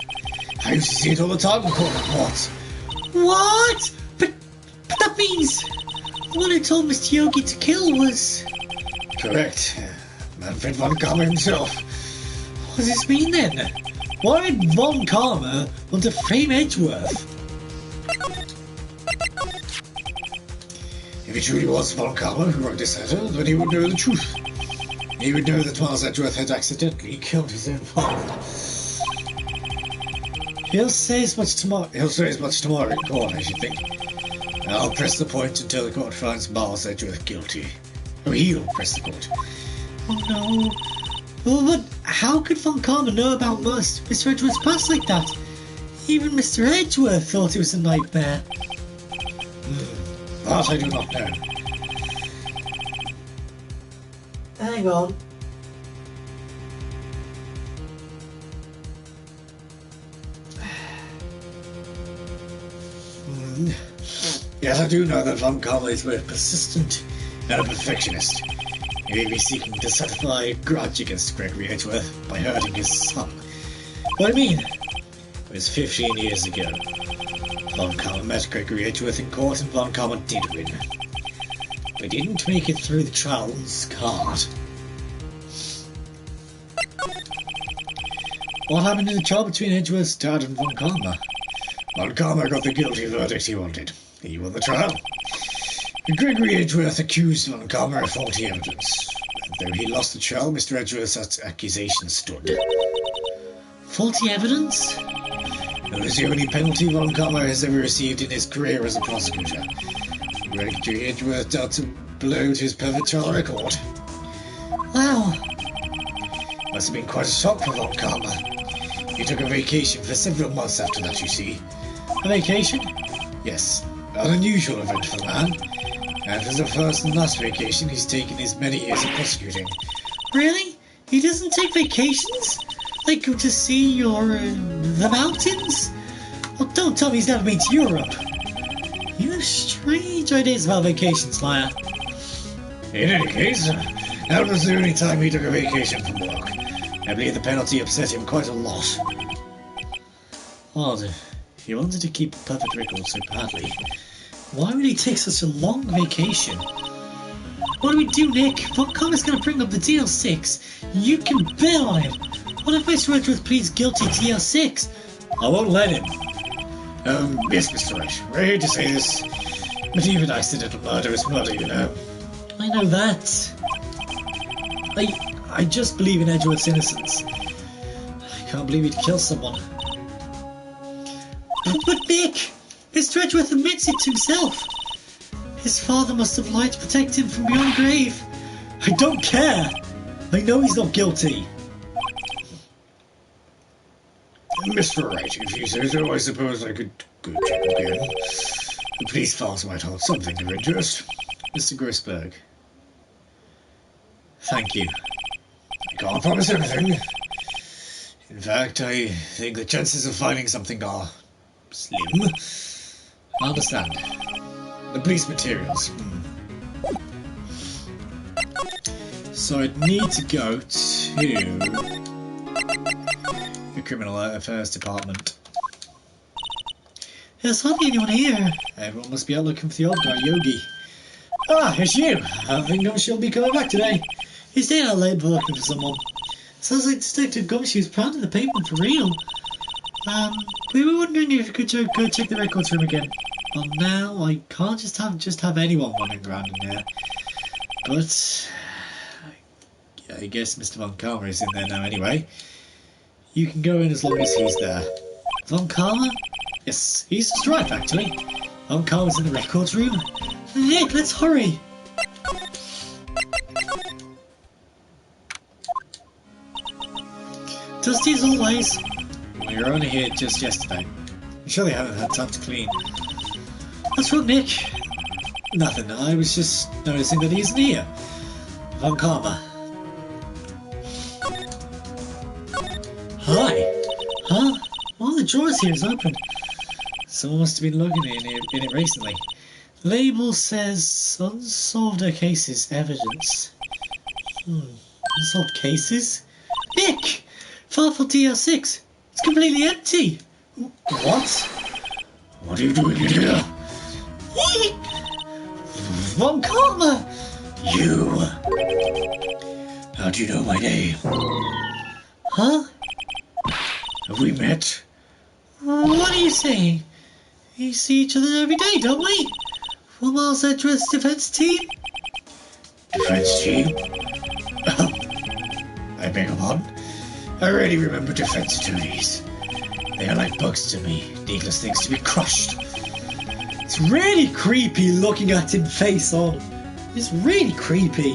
Speaker 3: I used to see it all the time in court reports.
Speaker 2: What? But that means the one who told Mr. Yogi to kill was...
Speaker 3: Correct. Manfred Von Karma himself.
Speaker 2: What does this mean then? Why would Von Karma want to frame Edgeworth?
Speaker 3: If it truly was Von Karma who wrote this letter, then he would know the truth. He would know that Miles Edgeworth had accidentally killed his own father.
Speaker 2: He'll say as much tomorrow.
Speaker 3: He'll say as much tomorrow in court, I should think. I'll press the point until the court finds Miles Edgeworth guilty. Or he'll press the point.
Speaker 2: Oh no. Well, but how could Von Karma know about Mr. Edgeworth's past like that? Even Mr. Edgeworth thought it was a nightmare.
Speaker 3: That I do not know.
Speaker 2: Hang on.
Speaker 3: Yes, I do know that Von Karma is both persistent and a perfectionist. He may be seeking to satisfy a grudge against Gregory Edgeworth by hurting his son.
Speaker 2: What do you mean?
Speaker 3: It was 15 years ago. Von Karma met Gregory Edgeworth in court and Von Karma did win. But he didn't make it through the trial unscarred.
Speaker 2: What happened in the trial between Edgeworth's dad and Von Karma?
Speaker 3: Von Karma got the guilty verdict he wanted. He won the trial. Gregory Edgeworth accused Von Karma of faulty evidence. And though he lost the trial, Mr. Edgeworth's accusation stood.
Speaker 2: Faulty evidence?
Speaker 3: It was the only penalty Von Karma has ever received in his career as a prosecutor. Gregory Edgeworth dealt a blow to his perfect trial record.
Speaker 2: Wow.
Speaker 3: Must have been quite a shock for Von Karma. He took a vacation for several months after that, you see.
Speaker 2: A vacation?
Speaker 3: Yes, an unusual event for the man. And as the first and last vacation he's taken in his many years of prosecuting.
Speaker 2: Really? He doesn't take vacations? Like go to see or the mountains? Well, don't tell me he's never been to Europe. You have strange ideas about vacations, Liar.
Speaker 3: In any case, that was the only time he took a vacation from work. I believe the penalty upset him quite a lot.
Speaker 2: Odd. If he wanted to keep a perfect record so badly, why would he take such a long vacation? What do we do, Nick? Von Karma's going to bring up the DL-6. You can bail on him. What if Mr. Edgeworth pleads guilty to DL-6? I won't let him.
Speaker 3: Yes, Mr. Wright. I hate to say this, but even accidental murder is murder, you know.
Speaker 2: I know that. I just believe in Edgeworth's innocence. I can't believe he'd kill someone. But Nick! Mr. Edgeworth admits it to himself. His father must have lied to protect him from beyond grave. I don't care. I know he's not guilty.
Speaker 3: Mr. Wright, if you say so, I suppose I could go check again. The police files might hold something of interest.
Speaker 2: Mr. Grisberg. Thank you.
Speaker 3: I can't promise anything. In fact, I think the chances of finding something are slim.
Speaker 2: I understand.
Speaker 3: The police materials.
Speaker 2: So I'd need to go to the Criminal Affairs Department. There's hardly anyone here. Everyone must be out looking for the old guy, Yogi. Ah, it's you. I think she'll be coming back today. He's staying out late looking for someone. Sounds like Detective Gumshoe's pounded the pavement for real. We were wondering if you could go check the records room again. Well, now I can't just have anyone wandering around in there. But I guess Mr. Von Karma is in there now anyway. You can go in as long as he's there. Von Karma? Yes, he's just arrived actually. Von Karma's in the records room. Nick, let's hurry! Dusty as always. We were only here just yesterday. I'm sure they haven't had time to clean. What's wrong, Nick? Nothing. I was just noticing that he isn't here. Von Karma. Hi. Huh? One of the drawers here is open. Someone must have been looking in it recently. The label says unsolved cases evidence. Unsolved cases? Nick! File for DL-6. It's completely empty. What?
Speaker 3: What are you doing here?
Speaker 2: Von Karma!
Speaker 3: You! How do you know my name?
Speaker 2: Huh?
Speaker 3: Have we met?
Speaker 2: What are you saying? We see each other every day, don't we? For Miles Edgeworth's defense team?
Speaker 3: Defense team? I beg your pardon? I rarely remember defense attorneys. They are like bugs to me, needless things to be crushed.
Speaker 2: It's really creepy looking at him face on. It's really creepy.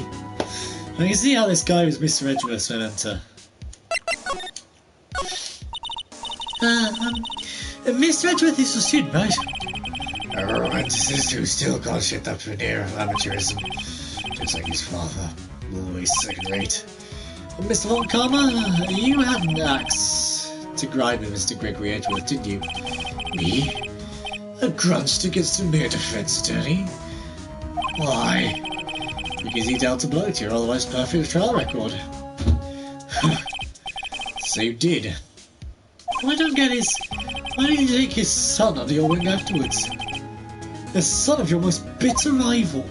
Speaker 2: I can see how this guy was Mr. Edgeworth's mentor. Mr. Edgeworth is a student, right?
Speaker 3: A romanticist who still can't shut up veneer of amateurism. Just like his father, always second rate.
Speaker 2: Mr. Von Karma, you had an axe to grind with Mr. Gregory Edgeworth, didn't you?
Speaker 3: Me? A grudge against a mere defense attorney? Why?
Speaker 2: Because he dealt a blow to your otherwise perfect trial record.
Speaker 3: So you did.
Speaker 2: What I don't get is, why did you take his son under your wing afterwards? The son of your most bitter rival.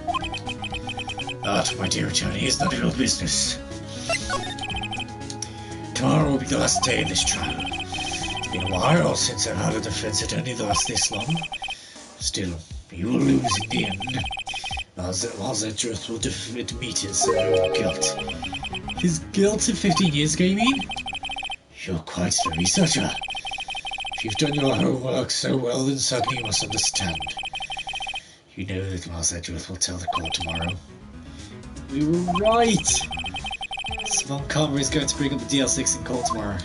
Speaker 3: That, my dear attorney, is none of your business. Tomorrow will be the last day of this trial. It's been a while since I've had a defense attorney last this long. Still, you will lose in the end. Miles Edgeworth will admit his guilt.
Speaker 2: His guilt of 15 years ago, you mean?
Speaker 3: You're quite the researcher. If you've done your homework so well, then certainly you must understand. You know that Miles Edgeworth will tell the court tomorrow.
Speaker 2: We were right! Von Karma is going to bring up the DL-6 in court tomorrow.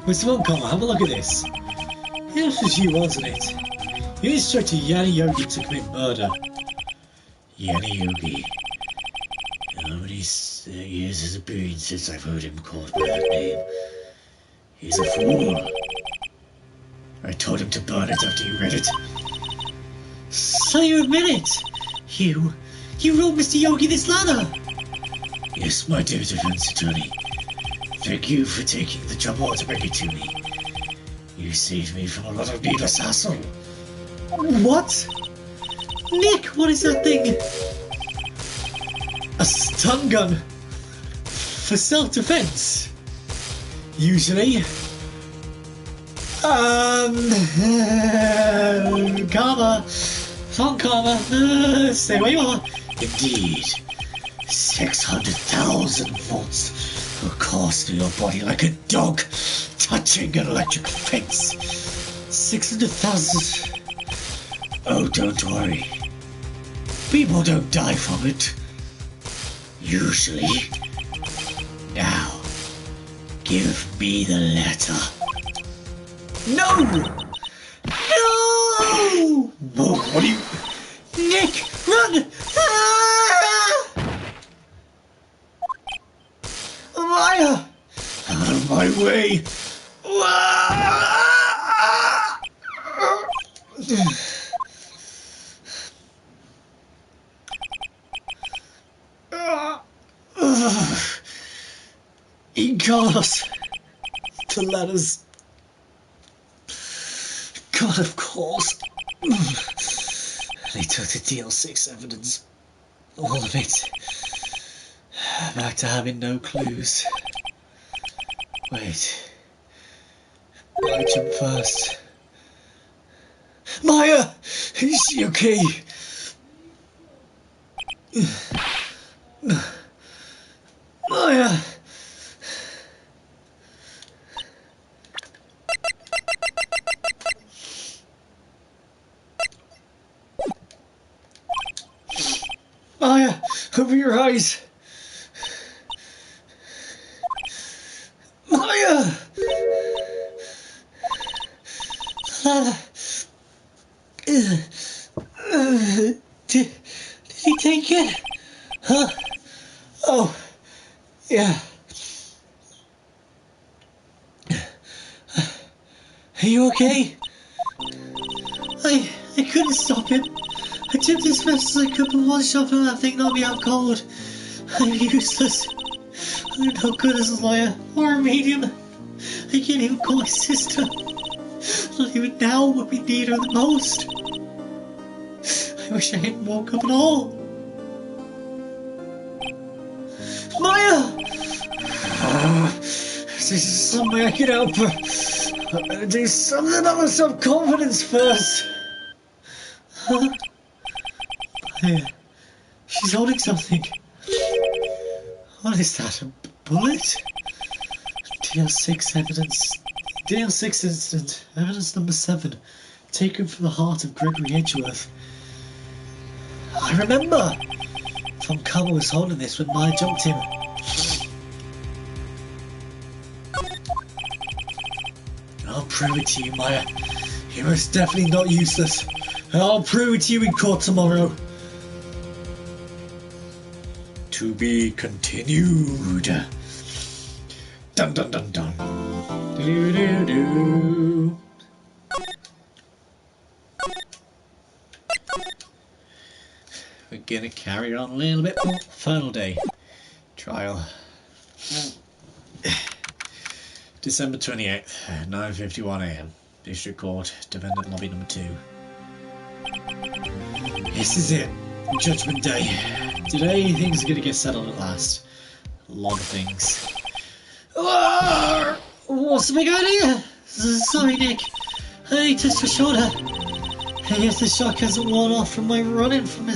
Speaker 2: Mr. Von Karma, have a look at this. This was you, wasn't it? You instructed Yanni Yogi to commit murder.
Speaker 3: Yanni Yogi. How many years has it been since I've heard him called by that name? He's a fool. I told him to burn it after you read it.
Speaker 2: So you admit it? You wrote Mr. Yogi this letter?
Speaker 3: Yes, my dear defense attorney. Thank you for taking the trouble to bring it to me. You saved me from a lot of needless hassle.
Speaker 2: What? Nick, what is that thing? A stun gun. for self-defense. Usually. Karma. Phone karma. Stay where you are.
Speaker 3: Indeed. 600,000 volts will course through your body like a dog touching an electric fence.
Speaker 2: 600,000.
Speaker 3: Oh, don't worry. People don't die from it. Usually. Now, give me the letter.
Speaker 2: No! No!
Speaker 3: Whoa, what are you...
Speaker 2: Nick, run! Ah! Maya!
Speaker 3: Out of my way!
Speaker 2: Carlos. The letters. God, of course. They took the DL-6 evidence. All of it. Back to having no clues. Wait. I jump first. Maya! Is she okay? Maya! Maya, open your eyes. Maya! Did he take it? Huh? Oh, yeah. Are you okay? I couldn't stop him. I tipped as fast as I could, but one shot from that thing knocked me out cold. I'm useless. I'm no good as a lawyer or a medium. I can't even call my sister. Not even now when we need her the most. I wish I hadn't woke up at all. Maya! This is some way I can help her. I'm gonna do something on my self-confidence first. Huh? Maya, she's holding something. What is that? A bullet? DL-6 evidence. DL-6 incident. Evidence number 7. Taken from the heart of Gregory Edgeworth. I remember! Tom Carver was holding this when Maya jumped him. I'll prove it to you, Maya. You're most definitely not useless. I'll prove it to you in court tomorrow.
Speaker 3: To be continued. Dun dun dun dun.
Speaker 2: Do do do. We're gonna carry on a little bit more. Final day. Trial. December 28th, 9:51 AM. District Court, Defendant Lobby number 2. This is it. Judgment Day. Today, things are gonna get settled at last. A lot of things. What's the big idea? Sorry, Nick. I touched your shoulder. I guess the shock hasn't worn off from my running from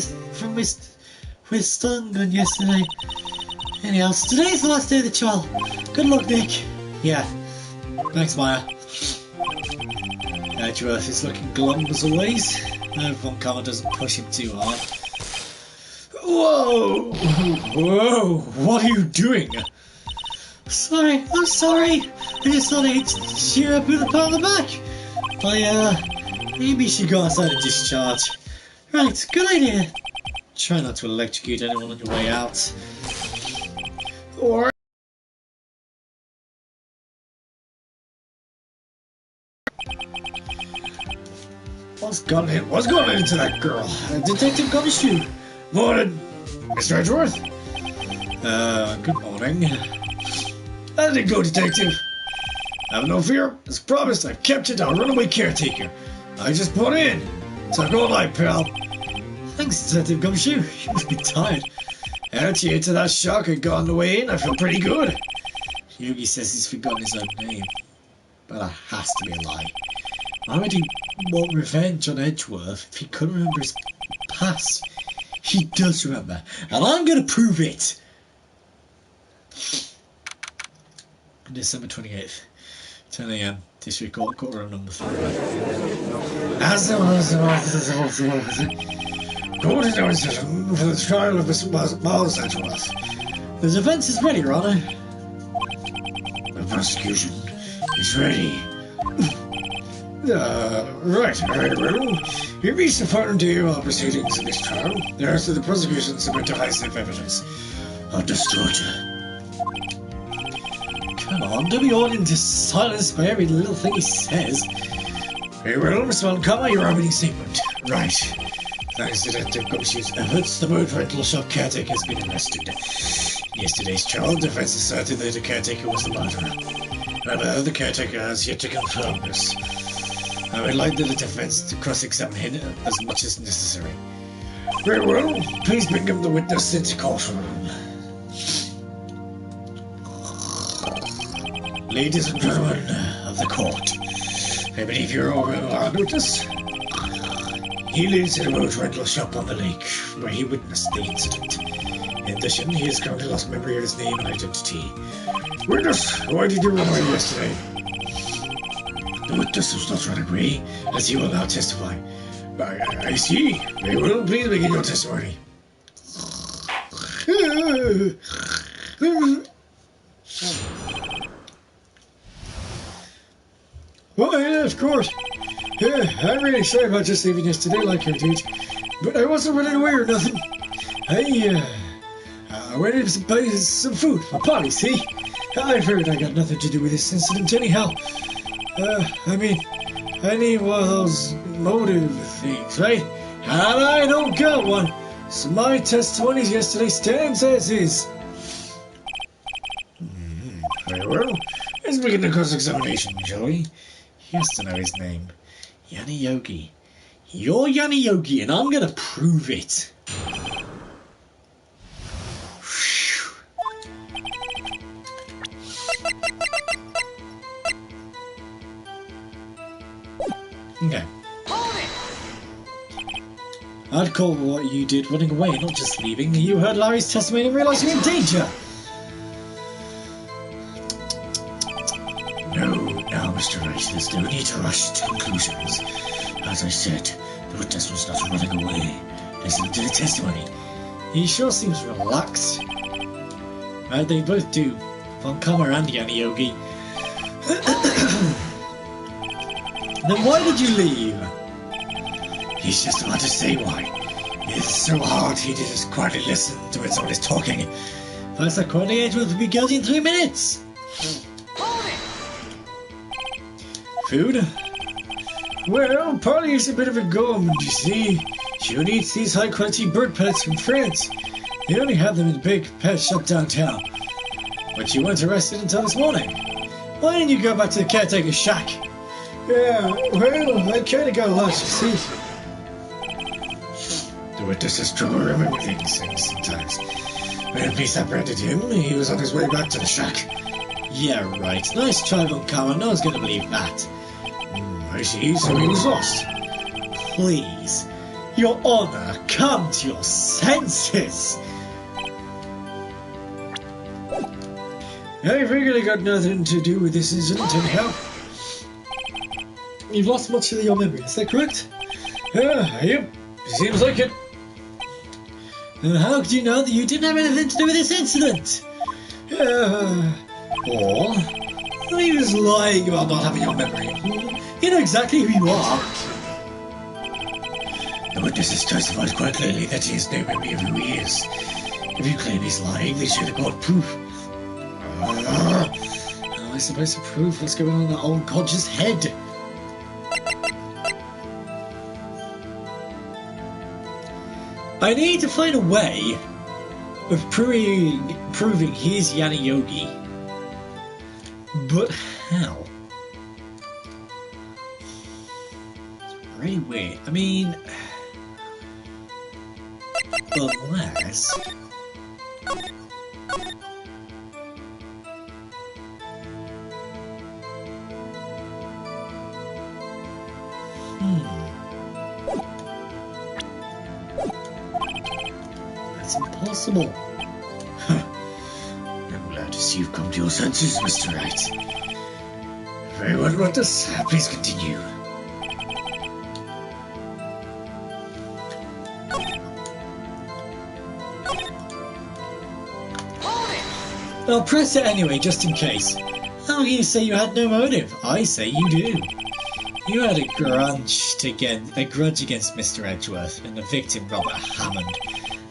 Speaker 2: stun gun yesterday. Anyhow, today's the last day of the trial. Good luck, Nick. Yeah. Thanks, Maya. Edgeworth is looking glum as always. I hope Von Kammer doesn't push him too hard. Whoa! Whoa! What are you doing? Sorry, I'm sorry. I just thought I'd cheer up with a pat on the back. Maybe she got outside of discharge. Right, good idea. Try not to electrocute anyone on your way out. Or...
Speaker 3: What's going into that girl?
Speaker 2: Detective Gumshoe.
Speaker 3: Morning, Mr. Edgeworth.
Speaker 2: Good morning.
Speaker 3: How did it go, Detective? Have no fear. As promised, I've kept it our runaway caretaker. I just put in. Talk all night, pal.
Speaker 2: Thanks, Detective Gumshoe. You must be tired.
Speaker 3: Actually, to that shock had got on the way in, I feel pretty good.
Speaker 2: Yogi says he's forgotten his own name. But that has to be a lie. Why would he want revenge on Edgeworth if he couldn't remember his past? He does remember, and I'm going to prove it! December 28th, 10 AM, District Court, courtroom number 3.
Speaker 3: Court is now in session for the trial of Mr. Miles Edgeworth.
Speaker 2: The defense is ready, Your Honor.
Speaker 3: The prosecution is ready. Right, very well. You reached the final day of our proceedings in this trial. Thereafter, the prosecution submit decisive evidence of this torture.
Speaker 2: Come on, don't be awed into silence by every little thing he says.
Speaker 3: Very well, Mr. Montgomery, your opening statement. Right. Thanks to Detective Gumshoe's efforts, the boat rental shop caretaker has been arrested. In yesterday's trial, defense asserted that the caretaker was the murderer. However, the caretaker has yet to confirm this. I would like the defense to cross-examine him as much as necessary. Very well. Please bring him the witness into courtroom. Ladies and gentlemen of the court, I believe you're all on notice. He lives in a boat rental shop on the lake, where he witnessed the incident. In addition, he has currently lost memory of his name and identity. Witness, why did you run away yesterday? The witness does not run away, as he will now testify. I see. Very well, please begin your testimony. Well, yeah, of course. Yeah, I'm really sorry about just leaving yesterday like you did. But I wasn't running away or nothing. I went in to buy some food for Polly, see? I figured I got nothing to do with this incident anyhow. I mean, I need one of those motive things, right? And I don't got one. So my testimonies yesterday stands as is. Very well. Let's begin the cross-examination, shall we?
Speaker 2: He has to know his name. Yanni Yogi. You're Yanni Yogi, and I'm gonna prove it. Okay. I'd call what you did running away, not just leaving. You heard Larry's testimony and realised you're in danger.
Speaker 3: Now, Mr. Wright, there's no need to rush to conclusions. As I said, the witness was not running away. Listen to the testimony.
Speaker 2: He sure seems relaxed. They both do. Von Kammer and Yanni Yogi. Then why did you leave?
Speaker 3: He's just about to say why. It's so hard he didn't quietly listen to when someone is talking.
Speaker 2: First, I quite Edgeworth would be guilty in 3 minutes.
Speaker 3: Food? Well, Polly is a bit of a gourmand, you see. She only eats these high-quality bird pellets from France. They only have them in a big pet shop downtown. But you weren't arrested until this morning. Why didn't you go back to the caretaker's shack? Yeah, well, I kinda got lost, you see. The witness has trouble remembering things sometimes. When we separated him, he was on his way back to the shack.
Speaker 2: Yeah, right. Nice try, Von Kammer. No one's gonna believe that.
Speaker 3: I see, so he was lost.
Speaker 2: Please, Your Honor, come to your senses.
Speaker 3: I figured it got nothing to do with this incident anyhow.
Speaker 2: You've lost much of your memory, is that correct?
Speaker 3: Yep, seems like it.
Speaker 2: And how could you know that you didn't have anything to do with this incident?
Speaker 3: Or he was lying about not having your memory.
Speaker 2: You know exactly who you are.
Speaker 3: The witness has testified quite clearly that he has no memory of who he is. If you claim he's lying, they should have got proof.
Speaker 2: How am I supposed to prove what's going on in that old codger's head? I need to find a way of proving he's Yanni Yogi. But how? It's really weird. I mean, unless possible.
Speaker 3: I'm glad to see you've come to your senses, Mr. Wright. Very well, Witness. Please continue.
Speaker 2: I'll press it anyway, just in case. How can you say you had no motive? I say you do. You had a grudge against Mr. Edgeworth and the victim, Robert Hammond.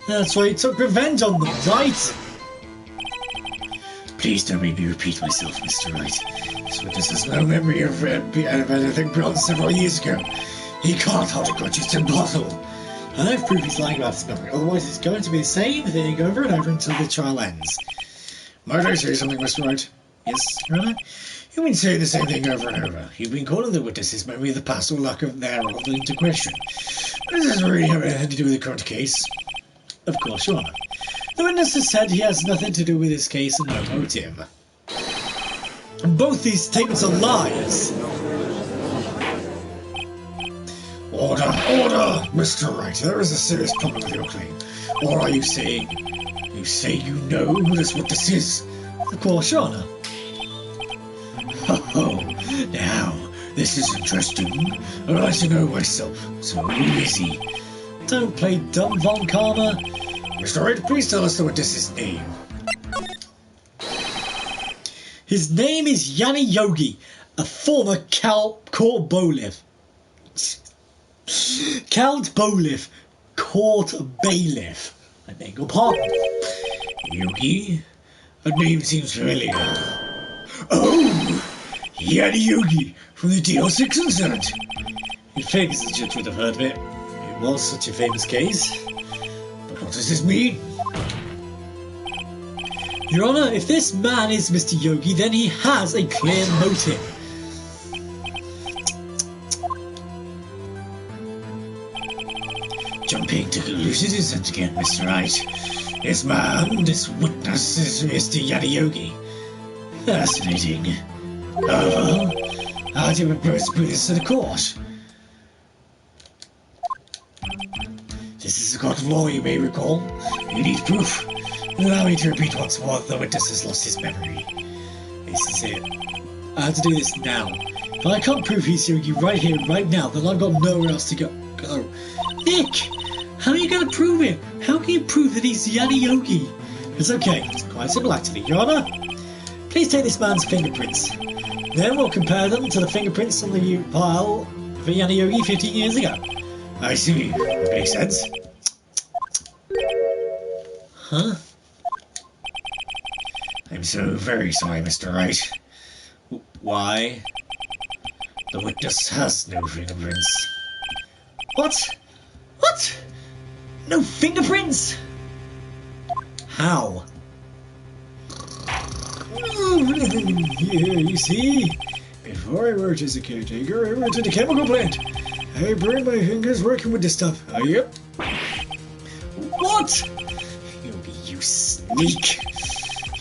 Speaker 2: That's why you took revenge on them, right?
Speaker 3: Please don't make me repeat myself, Mr. Wright. This witness has no memory of anything beyond several years ago. He can't hold a grudge, it's impossible.
Speaker 2: I have proof he's lying about his memory, otherwise it's going to be the same thing over and over until the trial ends.
Speaker 3: Might I say something, Mr. Wright?
Speaker 2: Yes, Your Honour?
Speaker 3: You've been saying the same thing over and over. You've been calling the witnesses' memory of the past or lack of thereof into question. But this doesn't really have anything to do with the current case.
Speaker 2: Of course, Your Honour. The witness has said he has nothing to do with this case and no motive. Both these statements are lies.
Speaker 3: Order, order, Mr. Wright. There is a serious problem with your claim. Or are you saying... You say you know who this witness is?
Speaker 2: Of course, Your Honour.
Speaker 3: Oh, now, this is interesting. I'd like to know myself. So who is he?
Speaker 2: Don't play dumb, Von Karma.
Speaker 3: Mr. Wright, please tell us the witness's name.
Speaker 2: His name is Yanni Yogi, a former Count Bolif, court bailiff. I beg your pardon.
Speaker 3: Yogi? That name seems familiar. Oh! Yanni Yogi from the DL-6 incident.
Speaker 2: You'd figure the judge would have heard of it. It was such a famous case.
Speaker 3: But what does this mean?
Speaker 2: Your Honour, if this man is Mr. Yogi, then he has a clear motive.
Speaker 3: Jumping to conclusions again, Mr. Wright. This man, this witness, is Mr. Yanni Yogi. Fascinating. However, how do you propose to prove this to the court? This is a court of law, you may recall. You need proof. Allow me to repeat once more that the witness has lost his memory.
Speaker 2: This is it. I have to do this now. If I can't prove he's Yogi right here, right now, then I've got nowhere else to go. Nick! How are you going to prove it? How can you prove that he's Yanni Yogi? It's okay. It's quite simple, actually. Your Honour, please take this man's fingerprints. Then we'll compare them to the fingerprints on the pile for Yanni Yogi 15 years ago.
Speaker 3: I see. That makes sense.
Speaker 2: Huh?
Speaker 3: I'm so very sorry, Mr. Wright.
Speaker 2: Why?
Speaker 3: The witness has no fingerprints.
Speaker 2: What? What? No fingerprints? How?
Speaker 3: Here, you see? Before I worked as a caretaker, I worked at a chemical plant. I burned my fingers working with this stuff. Yep.
Speaker 2: What?
Speaker 3: Yogi, you sneak!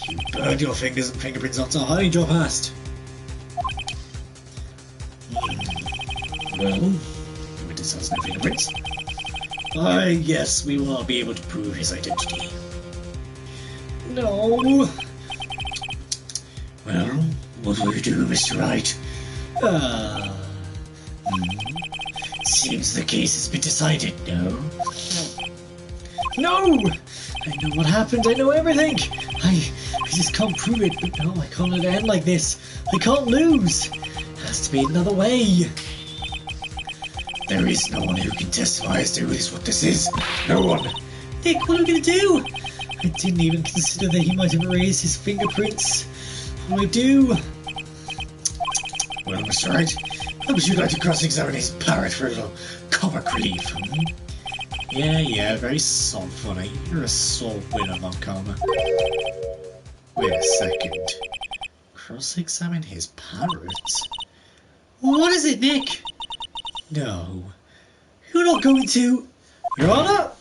Speaker 3: You burned your fingers and fingerprints on, so how did you past? Well, the witness has no fingerprints. I guess we will not be able to prove his identity.
Speaker 2: No.
Speaker 3: Well, what will you do, Mr. Wright? Seems the case has been decided, no?
Speaker 2: No! I know what happened, I know everything! I just can't prove it, but no, I can't let it end like this. I can't lose! Has to be another way.
Speaker 3: There is no one who can testify as to what this is. No one.
Speaker 2: Nick, what am I going to do? I didn't even consider that he might have erased his fingerprints. What do I do?
Speaker 3: Well, Mr. Wright, how would you like to cross-examine his parrot for a little comic relief?
Speaker 2: Yeah, very soft funny. You're a sore winner, Von Karma.
Speaker 3: Wait a second.
Speaker 2: Cross-examine his parrot? What is it, Nick?
Speaker 3: No.
Speaker 2: You're not going to... Your Honour?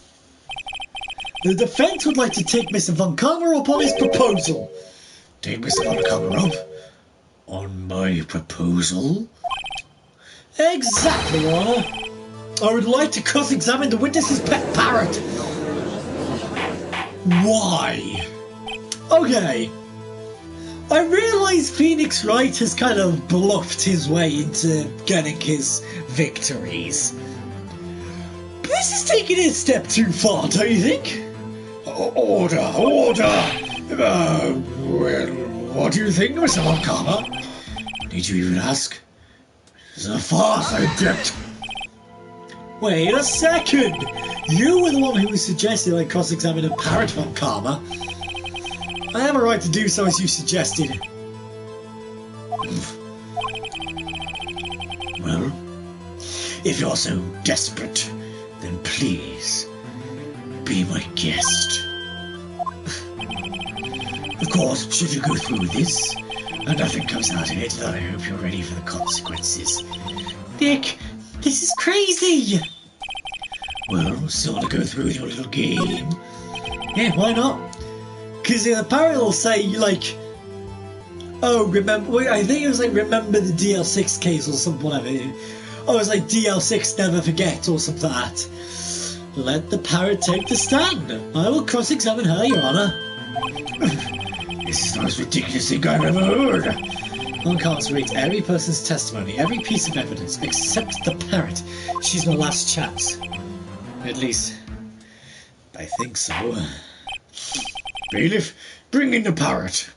Speaker 2: The defence would like to take Mr. Von Karma up on his proposal.
Speaker 3: Take Mr. Von Karma up? On my proposal?
Speaker 2: Exactly, Your Honour. I would like to cross-examine the witness's pet parrot.
Speaker 1: Why? Okay. I realise Phoenix Wright has kind of bluffed his way into getting his victories. But this is taking it a step too far, don't you think?
Speaker 3: Order! Well, what do you think, Mr. Von Karma? Need you even ask? It's a farce, I object.
Speaker 1: Wait a second! You were the one who suggested I cross-examine a parrot, Von Karma. I have a right to do so as you suggested.
Speaker 3: Well, if you're so desperate, then please be my guest. Of course, should you go through with this, and nothing comes out of it, then I hope you're ready for the consequences.
Speaker 1: Nick, this is crazy!
Speaker 3: Well, still want to go through with your little game?
Speaker 1: Yeah, why not? Because the parrot will say, like, oh, remember, wait, I think it was like, remember the DL-6 case or something, whatever. Oh, it was like DL-6 never forget or something like that. Let the parrot take the stand. I will cross-examine her, Your Honour.
Speaker 3: This is the most ridiculous thing I've ever heard.
Speaker 2: One can't read every person's testimony, every piece of evidence, except the parrot. She's my last chance. At least, I think so.
Speaker 3: Bailiff, bring in the parrot.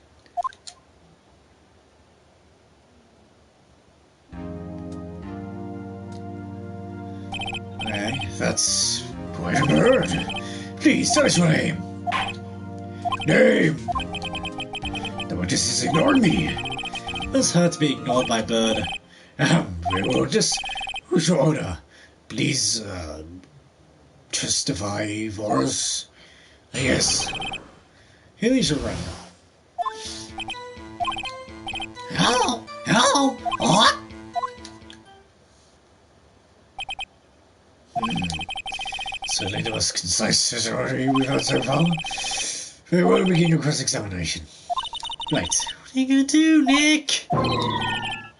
Speaker 3: That's quite a bird. Please tell us your name. Name! The witness is ignoring me.
Speaker 2: It's hard to be ignored by a bird.
Speaker 3: Very well, just who's your order? Please, testify for us. Yes.
Speaker 2: Here is your runner.
Speaker 3: Hello? What? Certainly the most concise testimony we've had so far. Very well, begin your cross-examination.
Speaker 2: Right, what are you gonna do, Nick?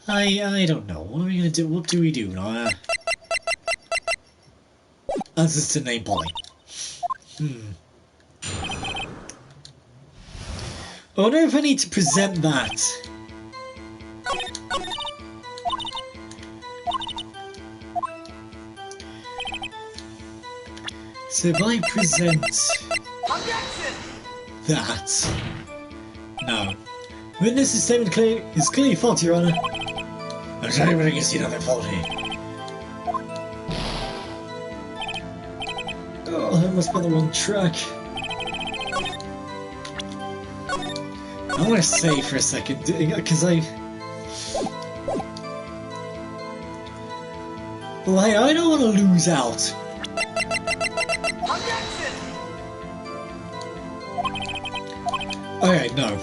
Speaker 2: I don't know. What are we gonna do? What do we do now? Answers to name Polly. I wonder if I need to present that. So if I present that, no. Witness's statement is clearly faulty, Your Honour.
Speaker 3: There's anybody can see nothing faulty.
Speaker 2: Oh, I must be on the wrong track. I want to say for a second, because well, hey, I don't want to lose out. Okay, no.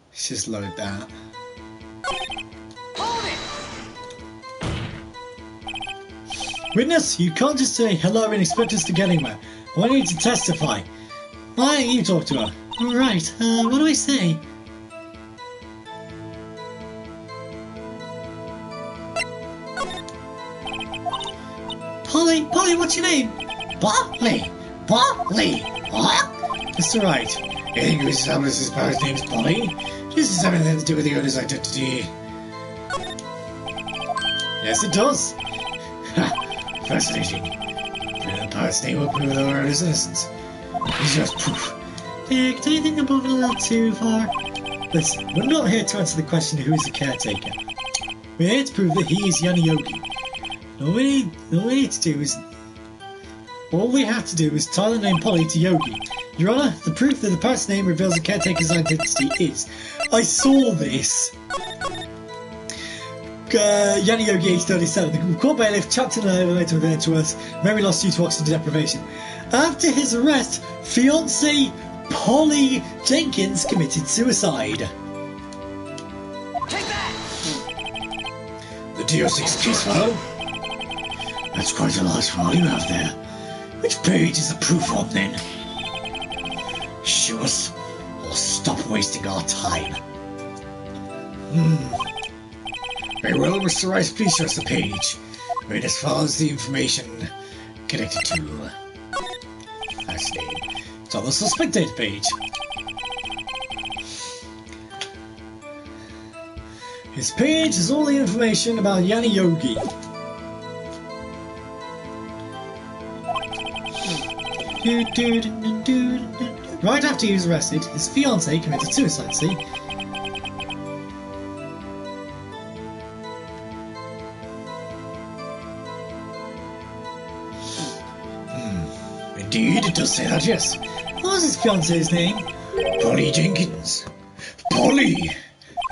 Speaker 2: Let's just load that. Witness, you can't just say hello and expect us to get anywhere. I want you to testify. Why don't you talk to her? Alright, what do I say? Polly, what's your name?
Speaker 3: Polly! What?
Speaker 2: Mr. Wright.
Speaker 3: You think Mrs. Hamlis's parrot's name's Polly? This has everything to do with the owner's identity.
Speaker 2: Yes, it does.
Speaker 3: Fascinating. The parrot's name will prove the owner's innocence. It's just proof.
Speaker 2: Nick, do you think I'm moving a little too far? Listen, we're not here to answer the question who is the caretaker. We're here to prove that he is Yanni Yogi. All we need to do is... All we have to do is tie the name Polly to Yogi. Your Honour, the proof that the parrot's name reveals the caretaker's identity is... I saw this! Yanni Yogi, age 37, the court bailiff, trapped in an elevator with Edgeworth, memory loss due to oxygen deprivation. After his arrest, fiancée Polly Jenkins committed suicide.
Speaker 3: Take that! The DL-6 case file? That's quite a large file you have there. Which page is the proof on, then? Show us, or stop wasting our time. Very well, Mr. Rice, please show us the page. Read as far as the information connected to.
Speaker 2: Fascinating. It's on the suspect data page. His page has all the information about Yanni Yogi. Right after he was arrested, his fiancée committed suicide, see?
Speaker 3: Indeed, it does say that, yes.
Speaker 2: What was his fiancée's name?
Speaker 3: Polly Jenkins. Polly!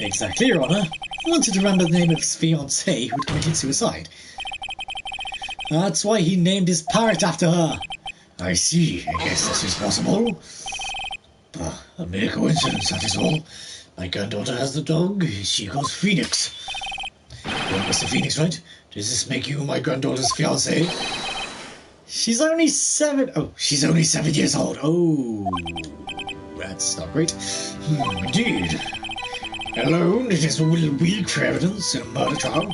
Speaker 2: Exactly, Your Honour. He wanted to remember the name of his fiancée who had committed suicide. That's why he named his parrot after her.
Speaker 3: I see. I guess this is possible. A mere coincidence, that is all. My granddaughter has the dog. She goes Phoenix. Well, Mr. Phoenix, right? Does this make you my granddaughter's fiancé?
Speaker 2: She's only 7. Oh,
Speaker 3: She's only 7 years old.
Speaker 2: oh, that's not great.
Speaker 3: Indeed. Alone, it is a little weak for evidence in a murder trial.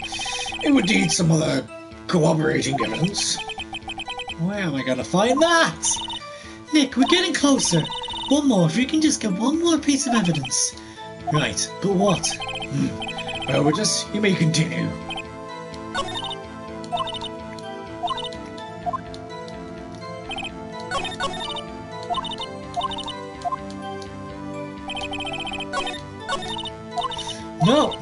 Speaker 3: It would need some other corroborating evidence.
Speaker 2: Where am I going to find that? Nick, we're getting closer. One more, if we can just get one more piece of evidence. Right, but what?
Speaker 3: Well, you may continue.
Speaker 2: No!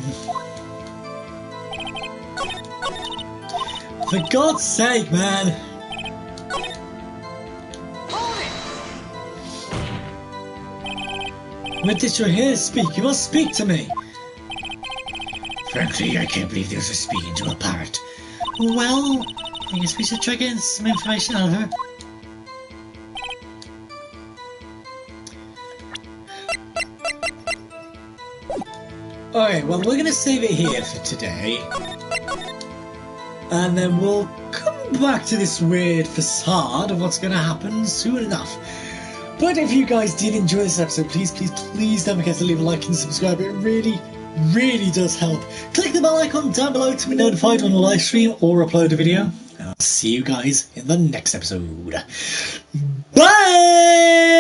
Speaker 2: For God's sake, man! With this you're here to speak, you must speak to me!
Speaker 3: Frankly, I can't believe there's a speaking to a parrot.
Speaker 2: Well, I guess we should try getting some information out of her. Alright, well, we're going to save it here for today. And then we'll come back to this weird facade of what's going to happen soon enough. But if you guys did enjoy this episode, please don't forget to leave a like and subscribe. It really does help. Click the bell icon down below to be notified when I live stream or upload a video. And I'll see you guys in the next episode. Bye!